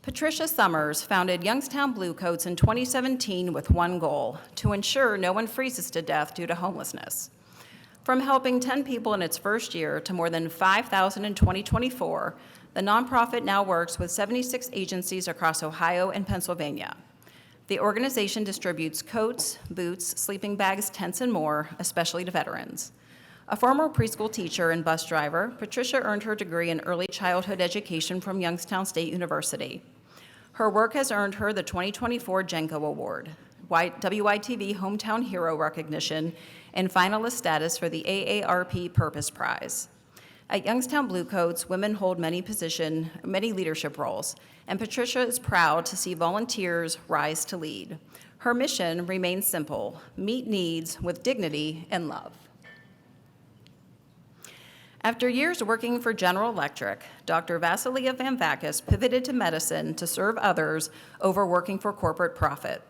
S1: Patricia Summers founded Youngstown Bluecoats in 2017 with one goal: to ensure no one freezes to death due to homelessness. From helping 10 people in its first year to more than 5,000 in 2024, the nonprofit now works with 76 agencies across Ohio and Pennsylvania. The organization distributes coats, boots, sleeping bags, tents, and more, especially to veterans. A former preschool teacher and bus driver, Patricia earned her degree in early childhood education from Youngstown State University. Her work has earned her the 2024 Jenko Award, WITV Hometown Hero recognition, and finalist status for the AARP Purpose Prize. At Youngstown Bluecoats, women hold many leadership roles, and Patricia is proud to see volunteers rise to lead. Her mission remains simple: meet needs with dignity and love. After years working for General Electric, Dr. Vasilia Vamvakis pivoted to medicine to serve others over working for corporate profit.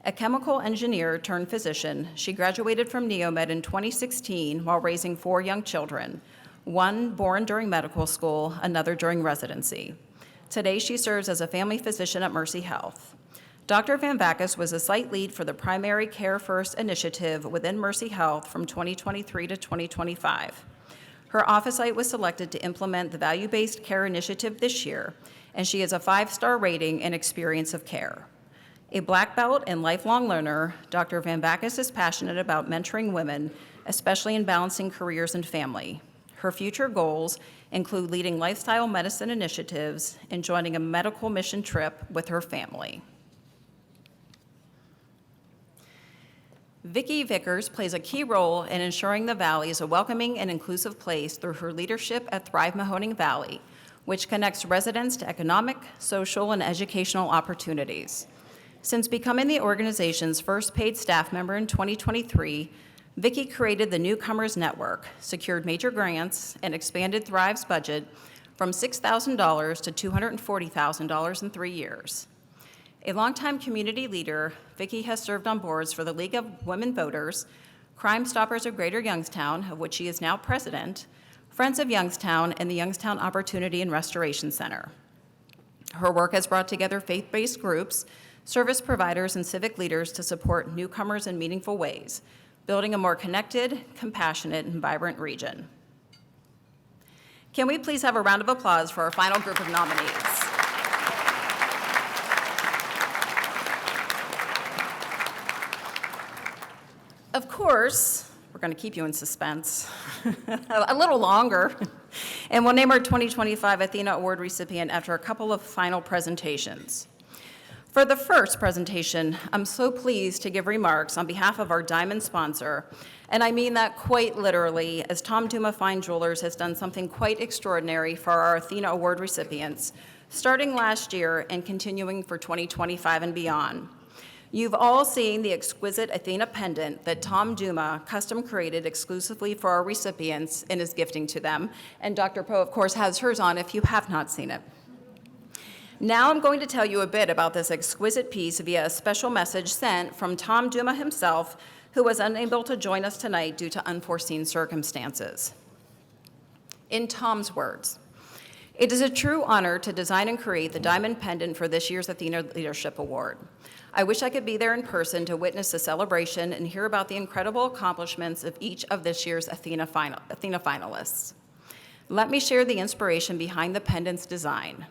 S1: A chemical engineer turned physician, she graduated from Neomed in 2016 while raising 4 young children, one born during medical school, another during residency. Today, she serves as a family physician at Mercy Health. Dr. Vamvakis was a site lead for the Primary Care First initiative within Mercy Health from 2023 to 2025. Her office site was selected to implement the value-based care initiative this year, and she has a 5-star rating and experience of care. A black belt and lifelong learner, Dr. Vamvakis is passionate about mentoring women, especially in balancing careers and family. Her future goals include leading lifestyle medicine initiatives and joining a medical mission trip with her family. Vicki Vickers plays a key role in ensuring the Valley is a welcoming and inclusive place through her leadership at Thrive Mahoning Valley, which connects residents to economic, social, and educational opportunities. Since becoming the organization's first paid staff member in 2023, Vicki created the Newcomers Network, secured major grants, and expanded Thrive's budget from $6,000 to $240,000 in 3 years. A longtime community leader, Vicki has served on boards for the League of Women Voters, Crime Stoppers of Greater Youngstown, of which she is now president, Friends of Youngstown, and the Youngstown Opportunity and Restoration Center. Her work has brought together faith-based groups, service providers, and civic leaders to support newcomers in meaningful ways, building a more connected, compassionate, and vibrant region. Can we please have a round of applause for our final group of nominees? Of course, we're going to keep you in suspense a little longer, and we'll name our 2025 Athena Award recipient after a couple of final presentations. For the first presentation, I'm so pleased to give remarks on behalf of our diamond sponsor, and I mean that quite literally, as Tom Duma Fine Jewelers has done something quite extraordinary for our Athena Award recipients, starting last year and continuing for 2025 and beyond. You've all seen the exquisite Athena pendant that Tom Duma custom created exclusively for our recipients and is gifting to them, and Dr. Poe, of course, has hers on if you have not seen it. Now I'm going to tell you a bit about this exquisite piece via a special message sent from Tom Duma himself, who was unable to join us tonight due to unforeseen circumstances. In Tom's words, "It is a true honor to design and create the diamond pendant for this year's Athena Leadership Award. I wish I could be there in person to witness the celebration and hear about the incredible accomplishments of each of this year's Athena finalists. Let me share the inspiration behind the pendant's design.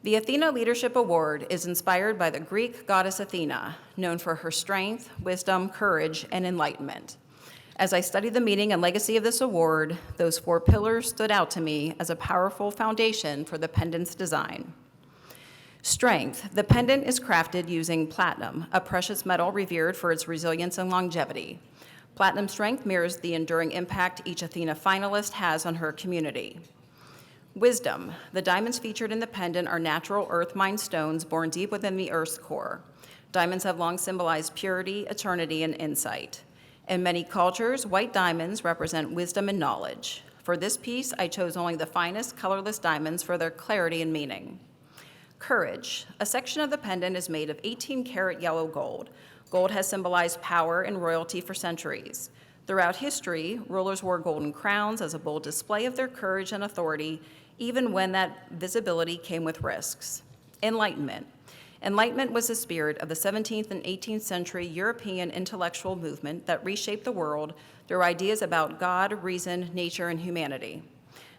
S1: The Athena Leadership Award is inspired by the Greek goddess Athena, known for her strength, wisdom, courage, and enlightenment. As I studied the meaning and legacy of this award, those 4 pillars stood out to me as a powerful foundation for the pendant's design. Strength. The pendant is crafted using platinum, a precious metal revered for its resilience and longevity. Platinum strength mirrors the enduring impact each Athena finalist has on her community. Wisdom. The diamonds featured in the pendant are natural earth mine stones born deep within the Earth's core. Diamonds have long symbolized purity, eternity, and insight. In many cultures, white diamonds represent wisdom and knowledge. For this piece, I chose only the finest colorless diamonds for their clarity and meaning. Courage. A section of the pendant is made of 18-karat yellow gold. Gold has symbolized power and royalty for centuries. Throughout history, rulers wore golden crowns as a bold display of their courage and authority, even when that visibility came with risks. Enlightenment. Enlightenment was the spirit of the 17th and 18th century European intellectual movement that reshaped the world through ideas about God, reason, nature, and humanity.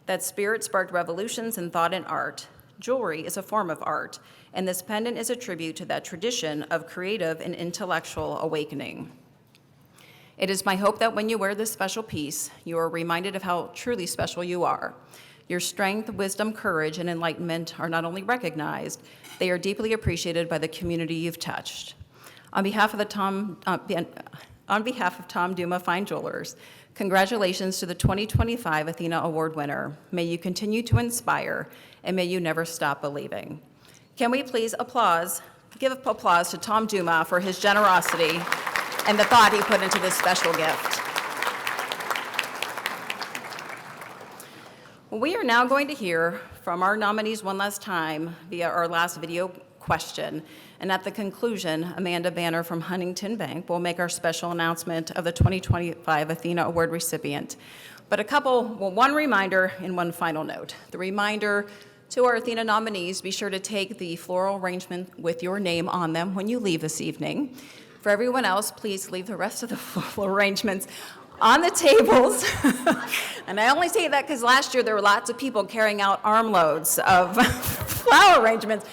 S1: That spirit sparked revolutions in thought and art. Jewelry is a form of art, and this pendant is a tribute to that tradition of creative and intellectual awakening. It is my hope that when you wear this special piece, you are reminded of how truly special you are. Your strength, wisdom, courage, and enlightenment are not only recognized, they are deeply appreciated by the community you've touched. On behalf of Tom Duma Fine Jewelers, congratulations to the 2025 Athena Award winner. May you continue to inspire, and may you never stop believing. Can we please give applause to Tom Duma for his generosity and the thought he put into this special gift. We are now going to hear from our nominees one last time via our last video question, and at the conclusion, Amanda Banner from Huntington Bank will make our special announcement of the 2025 Athena Award recipient. But one reminder and one final note. The reminder to our Athena nominees, be sure to take the floral arrangement with your name on them when you leave this evening. For everyone else, please leave the rest of the floral arrangements on the tables. And I only say that because last year there were lots of people carrying out armloads of flower arrangements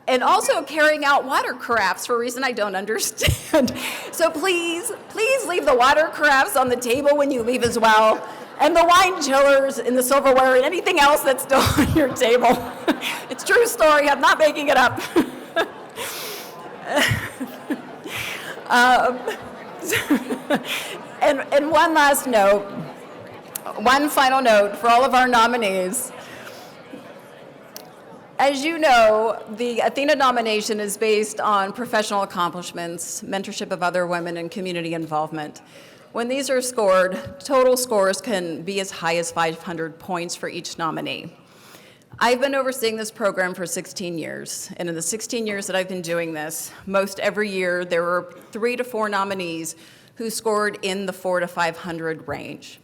S1: and also carrying out water carafes for a reason I don't understand. So please leave the water carafes on the table when you leave as well, and the wine chillers and the silverware and anything else that's still on your table. It's a true story, I'm not making it up. And one last note, one final note for all of our nominees. As you know, the Athena nomination is based on professional accomplishments, mentorship of other women, and community involvement. When these are scored, total scores can be as high as 500 points for each nominee. I've been overseeing this program for 16 years, and in the 16 years that I've been doing this, most every year there were 3 to 4 nominees who scored in the 400 to 500 range.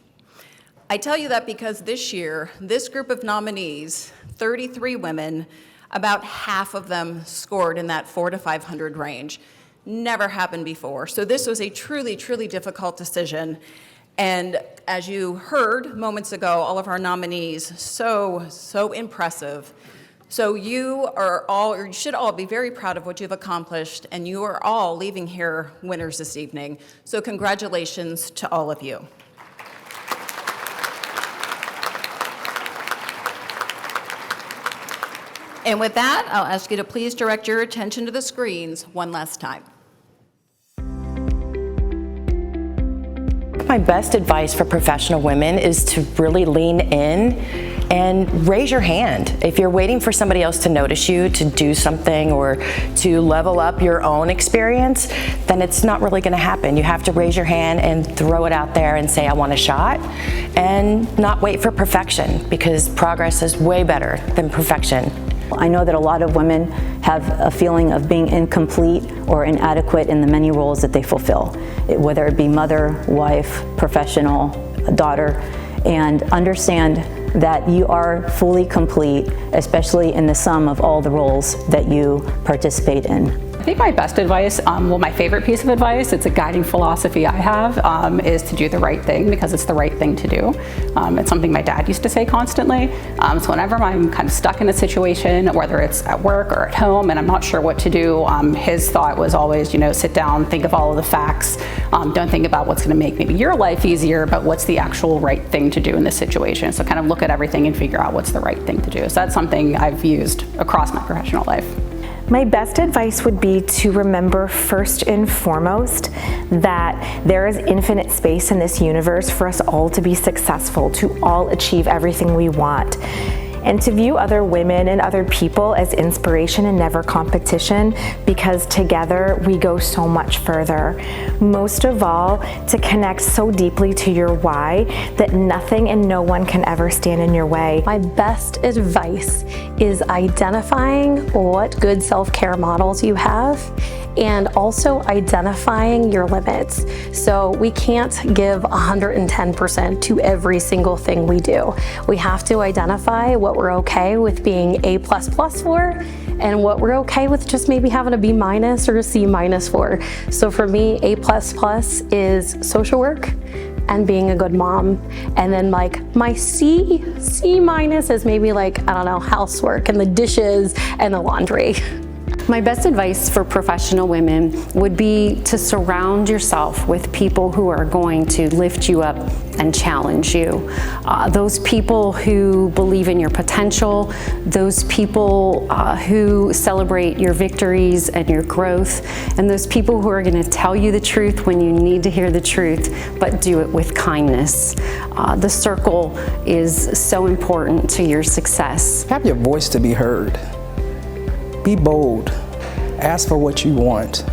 S1: I tell you that because this year, this group of nominees, 33 women, about half of them scored in that 400 to 500 range. Never happened before. So this was a truly, truly difficult decision. And as you heard moments ago, all of our nominees, so impressive. So you should all be very proud of what you've accomplished, and you are all leaving here winners this evening. So congratulations to all of you. And with that, I'll ask you to please direct your attention to the screens one last time.
S6: My best advice for professional women is to really lean in and raise your hand. If you're waiting for somebody else to notice you, to do something, or to level up your own experience, then it's not really gonna happen. You have to raise your hand and throw it out there and say, I want a shot, and not wait for perfection, because progress is way better than perfection.
S7: I know that a lot of women have a feeling of being incomplete or inadequate in the many roles that they fulfill, whether it be mother, wife, professional, daughter, and understand that you are fully complete, especially in the sum of all the roles that you participate in.
S8: I think my best advice, my favorite piece of advice, it's a guiding philosophy I have, is to do the right thing because it's the right thing to do. It's something my dad used to say constantly. So whenever I'm kind of stuck in a situation, whether it's at work or at home and I'm not sure what to do, his thought was always, sit down, think of all of the facts. Don't think about what's going to make maybe your life easier, but what's the actual right thing to do in this situation. So kind of look at everything and figure out what's the right thing to do. So that's something I've used across my professional life.
S3: My best advice would be to remember first and foremost that there is infinite space in this universe for us all to be successful, to all achieve everything we want. And to view other women and other people as inspiration and never competition, because together we go so much further. Most of all, to connect so deeply to your why that nothing and no one can ever stand in your way.
S26: My best advice is identifying what good self-care models you have and also identifying your limits. So we can't give 110% to every single thing we do. We have to identify what we're okay with being A++ for and what we're okay with just maybe having a B- or a C- for. So for me, A++ is social work and being a good mom. And then like my C- is maybe like, I don't know, housework and the dishes and the laundry.
S9: My best advice for professional women would be to surround yourself with people who are going to lift you up and challenge you. Those people who believe in your potential, those people who celebrate your victories and your growth, and those people who are going to tell you the truth when you need to hear the truth, but do it with kindness. The circle is so important to your success.
S5: Have your voice to be heard. Be bold. Ask for what you want.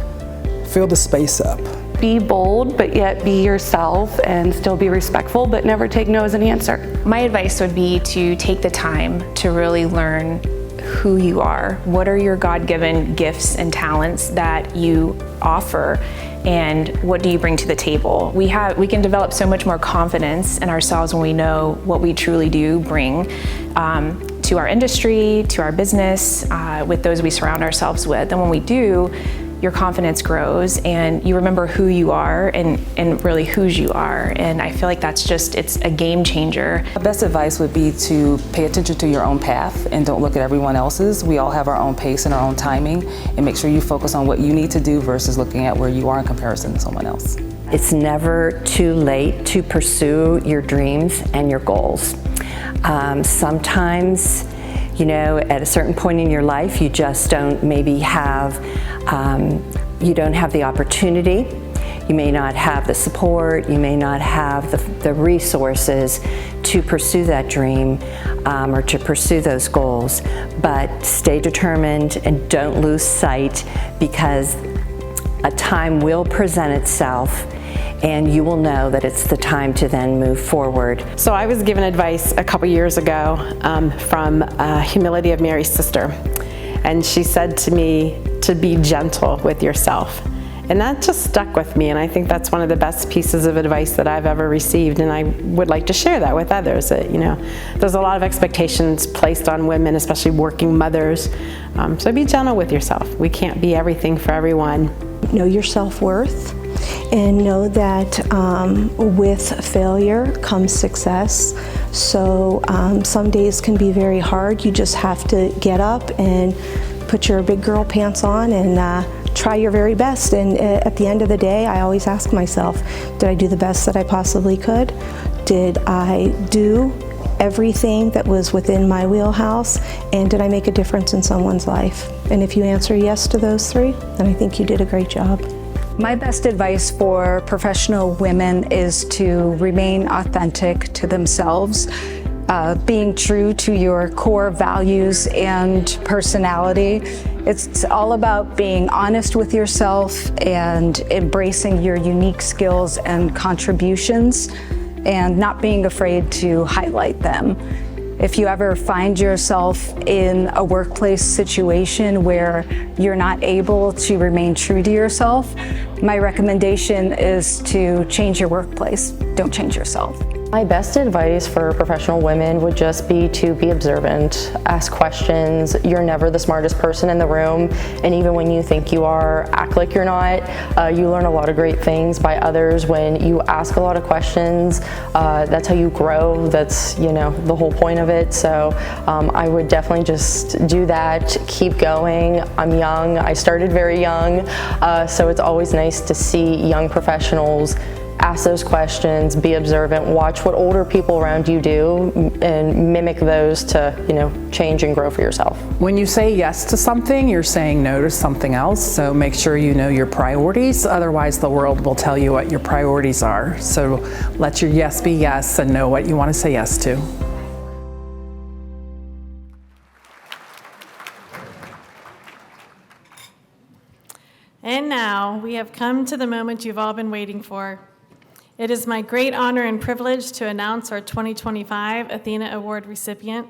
S5: Fill the space up.
S15: Be bold, but yet be yourself and still be respectful, but never take no as an answer.
S30: My advice would be to take the time to really learn who you are. What are your God-given gifts and talents that you offer? And what do you bring to the table? We can develop so much more confidence in ourselves when we know what we truly do bring to our industry, to our business, with those we surround ourselves with. And when we do, your confidence grows and you remember who you are and really whose you are. And I feel like it's a game changer.
S17: My best advice would be to pay attention to your own path and don't look at everyone else's. We all have our own pace and our own timing, and make sure you focus on what you need to do versus looking at where you are in comparison to someone else.
S2: It's never too late to pursue your dreams and your goals. Sometimes, at a certain point in your life, you just don't maybe have, you don't have the opportunity. You may not have the support, you may not have the resources to pursue that dream or to pursue those goals, but stay determined and don't lose sight, because a time will present itself
S6: and you will know that it's the time to then move forward.
S19: So I was given advice a couple years ago from Humility of Mary's sister, and she said to me to be gentle with yourself. And that just stuck with me, and I think that's one of the best pieces of advice that I've ever received, and I would like to share that with others. That, you know, there's a lot of expectations placed on women, especially working mothers, so be gentle with yourself. We can't be everything for everyone.
S4: Know your self-worth, and know that with failure comes success. So some days can be very hard. You just have to get up and put your big girl pants on and try your very best. And at the end of the day, I always ask myself, did I do the best that I possibly could? Did I do everything that was within my wheelhouse? And did I make a difference in someone's life? And if you answer yes to those three, then I think you did a great job.
S20: My best advice for professional women is to remain authentic to themselves, being true to your core values and personality. It's all about being honest with yourself and embracing your unique skills and contributions and not being afraid to highlight them. If you ever find yourself in a workplace situation where you're not able to remain true to yourself, my recommendation is to change your workplace. Don't change yourself.
S15: My best advice for professional women would just be to be observant, ask questions. You're never the smartest person in the room, and even when you think you are, act like you're not. You learn a lot of great things by others when you ask a lot of questions. That's how you grow. That's, you know, the whole point of it. So I would definitely just do that, keep going. I'm young, I started very young, so it's always nice to see young professionals ask those questions, be observant, watch what older people around you do, and mimic those to, you know, change and grow for yourself.
S16: When you say yes to something, you're saying no to something else, so make sure you know your priorities, otherwise the world will tell you what your priorities are. So let your yes be yes and know what you want to say yes to.
S10: And now we have come to the moment you've all been waiting for. It is my great honor and privilege to announce our 2025 ATHENA Award recipient.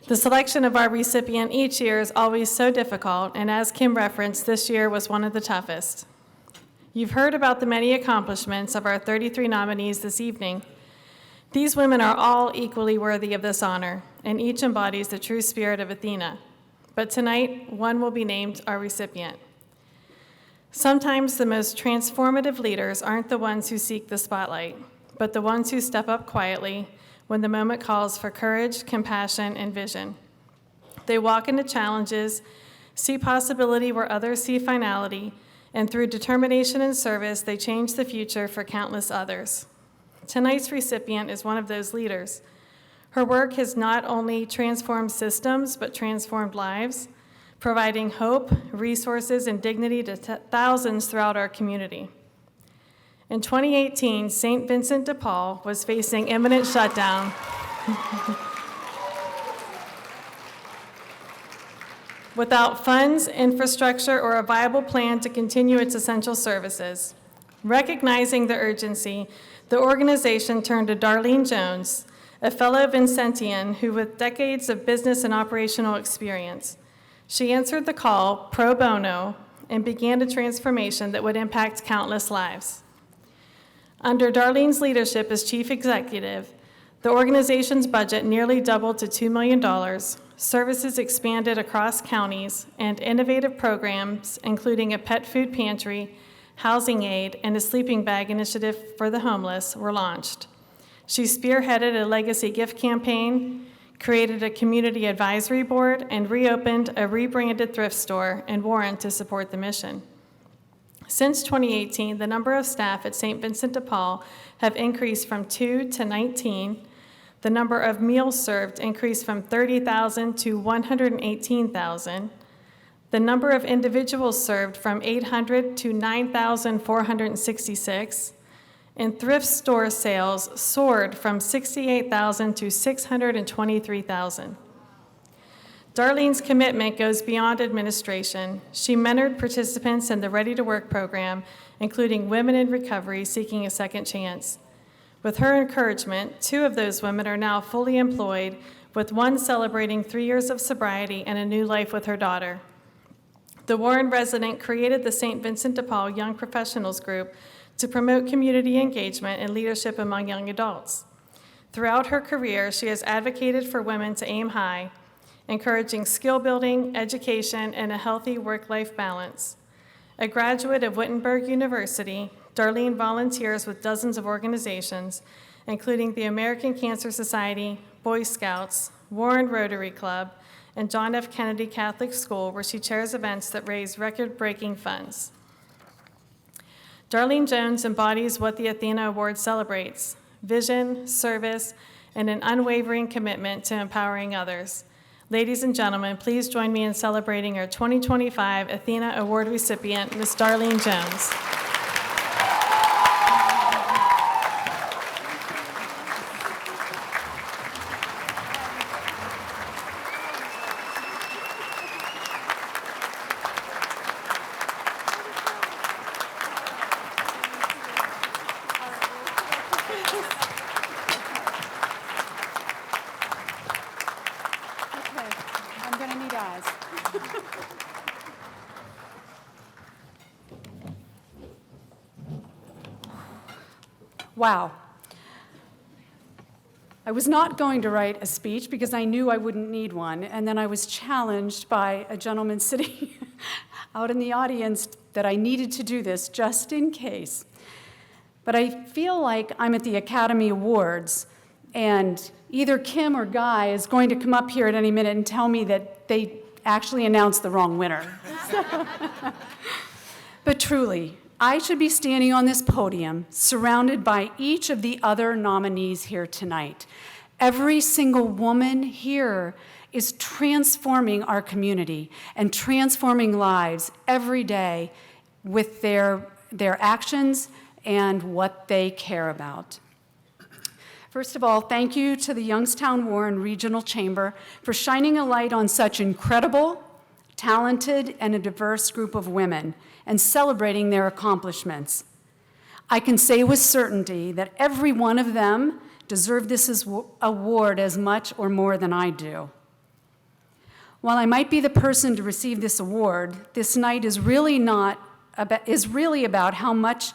S10: The selection of our recipient each year is always so difficult, and as Kim referenced, this year was one of the toughest. You've heard about the many accomplishments of our 33 nominees this evening. These women are all equally worthy of this honor, and each embodies the true spirit of ATHENA. But tonight, one will be named our recipient. Sometimes the most transformative leaders aren't the ones who seek the spotlight, but the ones who step up quietly when the moment calls for courage, compassion, and vision. They walk into challenges, see possibility where others see finality, and through determination and service, they change the future for countless others. Tonight's recipient is one of those leaders. Her work has not only transformed systems, but transformed lives, providing hope, resources, and dignity to thousands throughout our community. In 2018, St. Vincent de Paul was facing imminent shutdown. Without funds, infrastructure, or a viable plan to continue its essential services. Recognizing the urgency, the organization turned to Darlene Jones, a fellow Vincentian who with decades of business and operational experience. She answered the call pro bono and began a transformation that would impact countless lives. Under Darlene's leadership as chief executive, the organization's budget nearly doubled to $2 million, services expanded across counties, and innovative programs, including a pet food pantry, housing aid, and a sleeping bag initiative for the homeless, were launched. She spearheaded a legacy gift campaign, created a community advisory board, and reopened a rebranded thrift store in Warren to support the mission. Since 2018, the number of staff at St. Vincent de Paul have increased from 2 to 19. The number of meals served increased from 30,000 to 118,000. The number of individuals served from 800 to 9,466. And thrift store sales soared from 68,000 to 623,000. Darlene's commitment goes beyond administration. She mentored participants in the Ready to Work program, including women in recovery seeking a second chance. With her encouragement, 2 of those women are now fully employed, with one celebrating 3 years of sobriety and a new life with her daughter. The Warren resident created the St. Vincent de Paul Young Professionals Group to promote community engagement and leadership among young adults. Throughout her career, she has advocated for women to aim high, encouraging skill building, education, and a healthy work-life balance. A graduate of Wittenberg University, Darlene volunteers with dozens of organizations, including the American Cancer Society, Boy Scouts, Warren Rotary Club, and John F. Kennedy Catholic School, where she chairs events that raise record-breaking funds. Darlene Jones embodies what the ATHENA Award celebrates: vision, service, and an unwavering commitment to empowering others. Ladies and gentlemen, please join me in celebrating our 2025 ATHENA Award recipient, Ms. Darlene Jones.
S12: Wow. I was not going to write a speech because I knew I wouldn't need one, and then I was challenged by a gentleman sitting out in the audience that I needed to do this just in case. But I feel like I'm at the Academy Awards, and either Kim or Guy is going to come up here at any minute and tell me that they actually announced the wrong winner. But truly, I should be standing on this podium surrounded by each of the other nominees here tonight. Every single woman here is transforming our community and transforming lives every day with their actions and what they care about. First of all, thank you to the Youngstown Warren Regional Chamber for shining a light on such incredible, talented, and a diverse group of women and celebrating their accomplishments. I can say with certainty that every one of them deserve this award as much or more than I do. While I might be the person to receive this award, this night is really about how much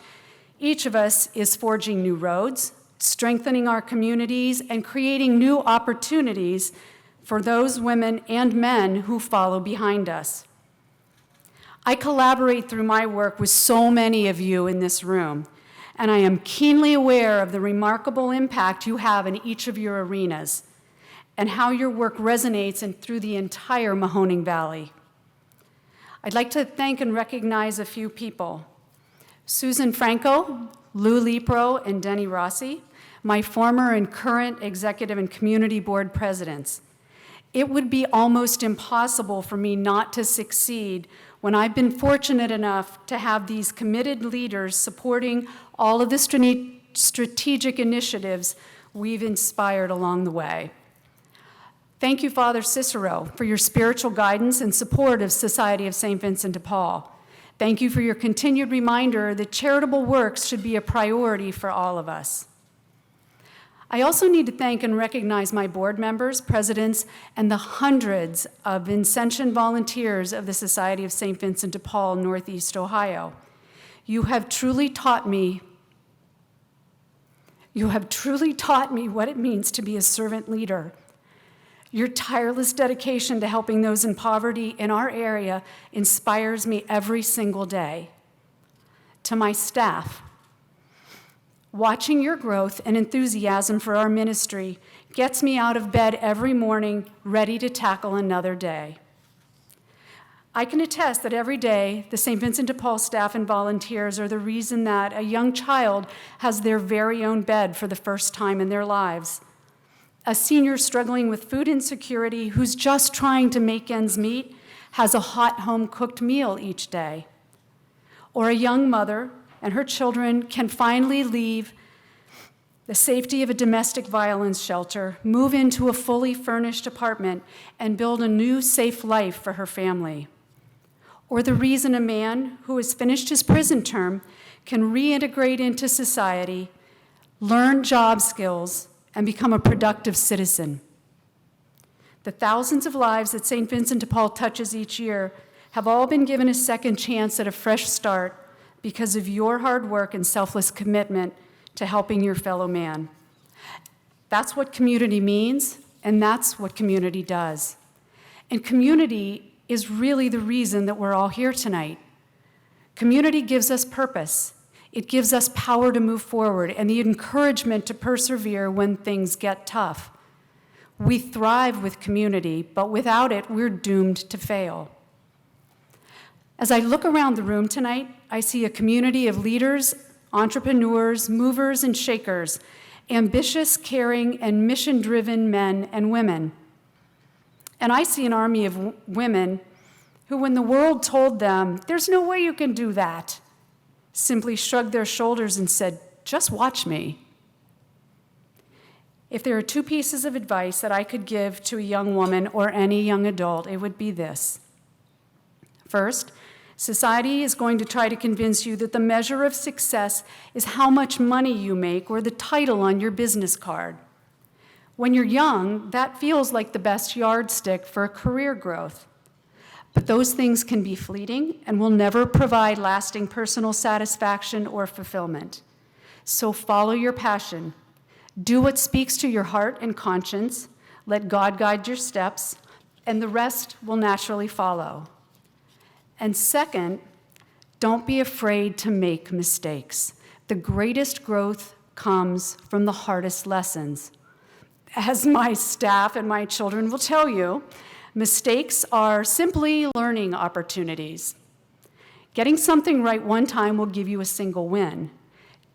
S12: each of us is forging new roads, strengthening our communities, and creating new opportunities for those women and men who follow behind us. I collaborate through my work with so many of you in this room, and I am keenly aware of the remarkable impact you have in each of your arenas and how your work resonates through the entire Mahoning Valley. I'd like to thank and recognize a few people. Susan Franco, Lou Lipro, and Denny Rossi, my former and current executive and community board presidents. It would be almost impossible for me not to succeed when I've been fortunate enough to have these committed leaders supporting all of the strategic initiatives we've inspired along the way. Thank you, Father Cicero, for your spiritual guidance and support of Society of St. Vincent de Paul. Thank you for your continued reminder that charitable works should be a priority for all of us. I also need to thank and recognize my board members, presidents, and the hundreds of Vincentian volunteers of the Society of St. Vincent de Paul, Northeast Ohio. You have truly taught me what it means to be a servant leader. Your tireless dedication to helping those in poverty in our area inspires me every single day. To my staff, watching your growth and enthusiasm for our ministry gets me out of bed every morning ready to tackle another day. I can attest that every day, the St. Vincent de Paul staff and volunteers are the reason that a young child has their very own bed for the first time in their lives. A senior struggling with food insecurity who's just trying to make ends meet has a hot home-cooked meal each day. Or a young mother and her children can finally leave the safety of a domestic violence shelter, move into a fully furnished apartment, and build a new safe life for her family. Or the reason a man who has finished his prison term can reintegrate into society, learn job skills, and become a productive citizen. The thousands of lives that St. Vincent de Paul touches each year have all been given a second chance at a fresh start because of your hard work and selfless commitment to helping your fellow man. That's what community means, and that's what community does. And community is really the reason that we're all here tonight. Community gives us purpose. It gives us power to move forward and the encouragement to persevere when things get tough. We thrive with community, but without it, we're doomed to fail. As I look around the room tonight, I see a community of leaders, entrepreneurs, movers, and shakers, ambitious, caring, and mission-driven men and women. And I see an army of women who, when the world told them, "There's no way you can do that," simply shrugged their shoulders and said, "Just watch me." If there are two pieces of advice that I could give to a young woman or any young adult, it would be this. First, society is going to try to convince you that the measure of success is how much money you make or the title on your business card. When you're young, that feels like the best yardstick for career growth. But those things can be fleeting and will never provide lasting personal satisfaction or fulfillment. So follow your passion. Do what speaks to your heart and conscience. Let God guide your steps, and the rest will naturally follow. And second, don't be afraid to make mistakes. The greatest growth comes from the hardest lessons. As my staff and my children will tell you, mistakes are simply learning opportunities. Getting something right one time will give you a single win.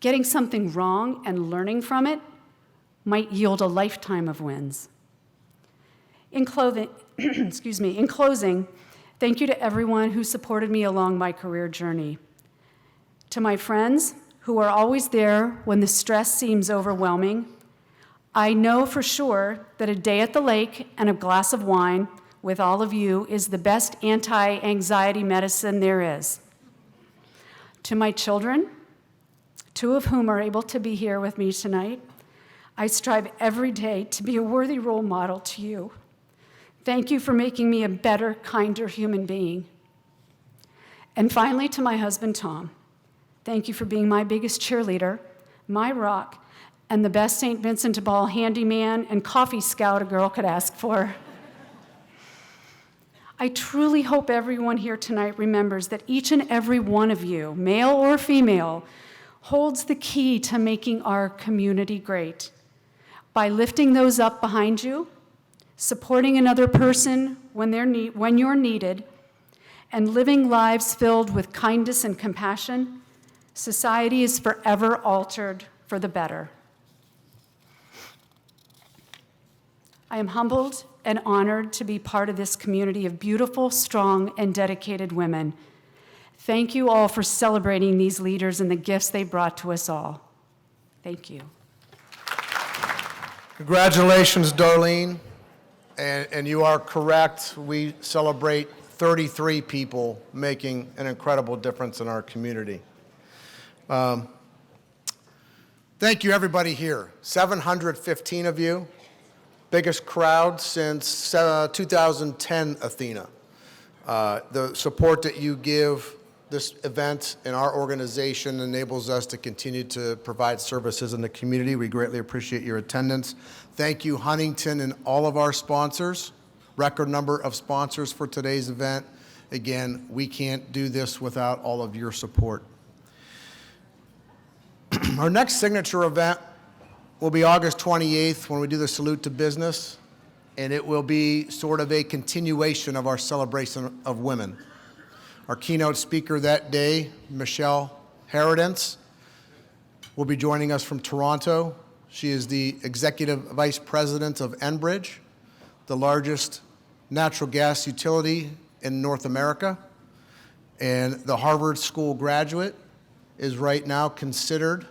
S12: Getting something wrong and learning from it might yield a lifetime of wins. In closing, thank you to everyone who supported me along my career journey. To my friends who are always there when the stress seems overwhelming, I know for sure that a day at the lake and a glass of wine with all of you is the best anti-anxiety medicine there is. To my children, two of whom are able to be here with me tonight, I strive every day to be a worthy role model to you. Thank you for making me a better, kinder human being. And finally, to my husband, Tom, thank you for being my biggest cheerleader, my rock, and the best St. Vincent de Paul handyman and coffee scout a girl could ask for. I truly hope everyone here tonight remembers that each and every one of you, male or female, holds the key to making our community great. By lifting those up behind you, supporting another person when you're needed, and living lives filled with kindness and compassion, society is forever altered for the better. I am humbled and honored to be part of this community of beautiful, strong, and dedicated women. Thank you all for celebrating these leaders and the gifts they brought to us all. Thank you.
S11: Congratulations, Darlene. And you are correct. We celebrate 33 people making an incredible difference in our community. Thank you, everybody here. 715 of you. Biggest crowd since 2010 Athena. The support that you give this event and our organization enables us to continue to provide services in the community. We greatly appreciate your attendance. Thank you, Huntington, and all of our sponsors. Record number of sponsors for today's event. Again, we can't do this without all of your support. Our next signature event will be August 28th when we do the Salute to Business, and it will be sort of a continuation of our celebration of women. Our keynote speaker that day, Michelle Herodence, will be joining us from Toronto. She is the Executive Vice President of Enbridge, the largest natural gas utility in North America, and the Harvard School graduate, is right now considered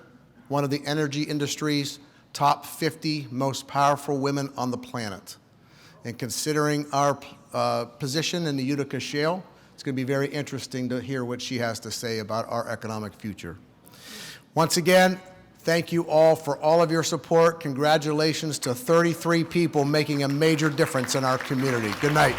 S11: one of the energy industry's top 50 most powerful women on the planet. And considering our position in the Utica Shale, it's going to be very interesting to hear what she has to say about our economic future. Once again, thank you all for all of your support. Congratulations to 33 people making a major difference in our community. Good night.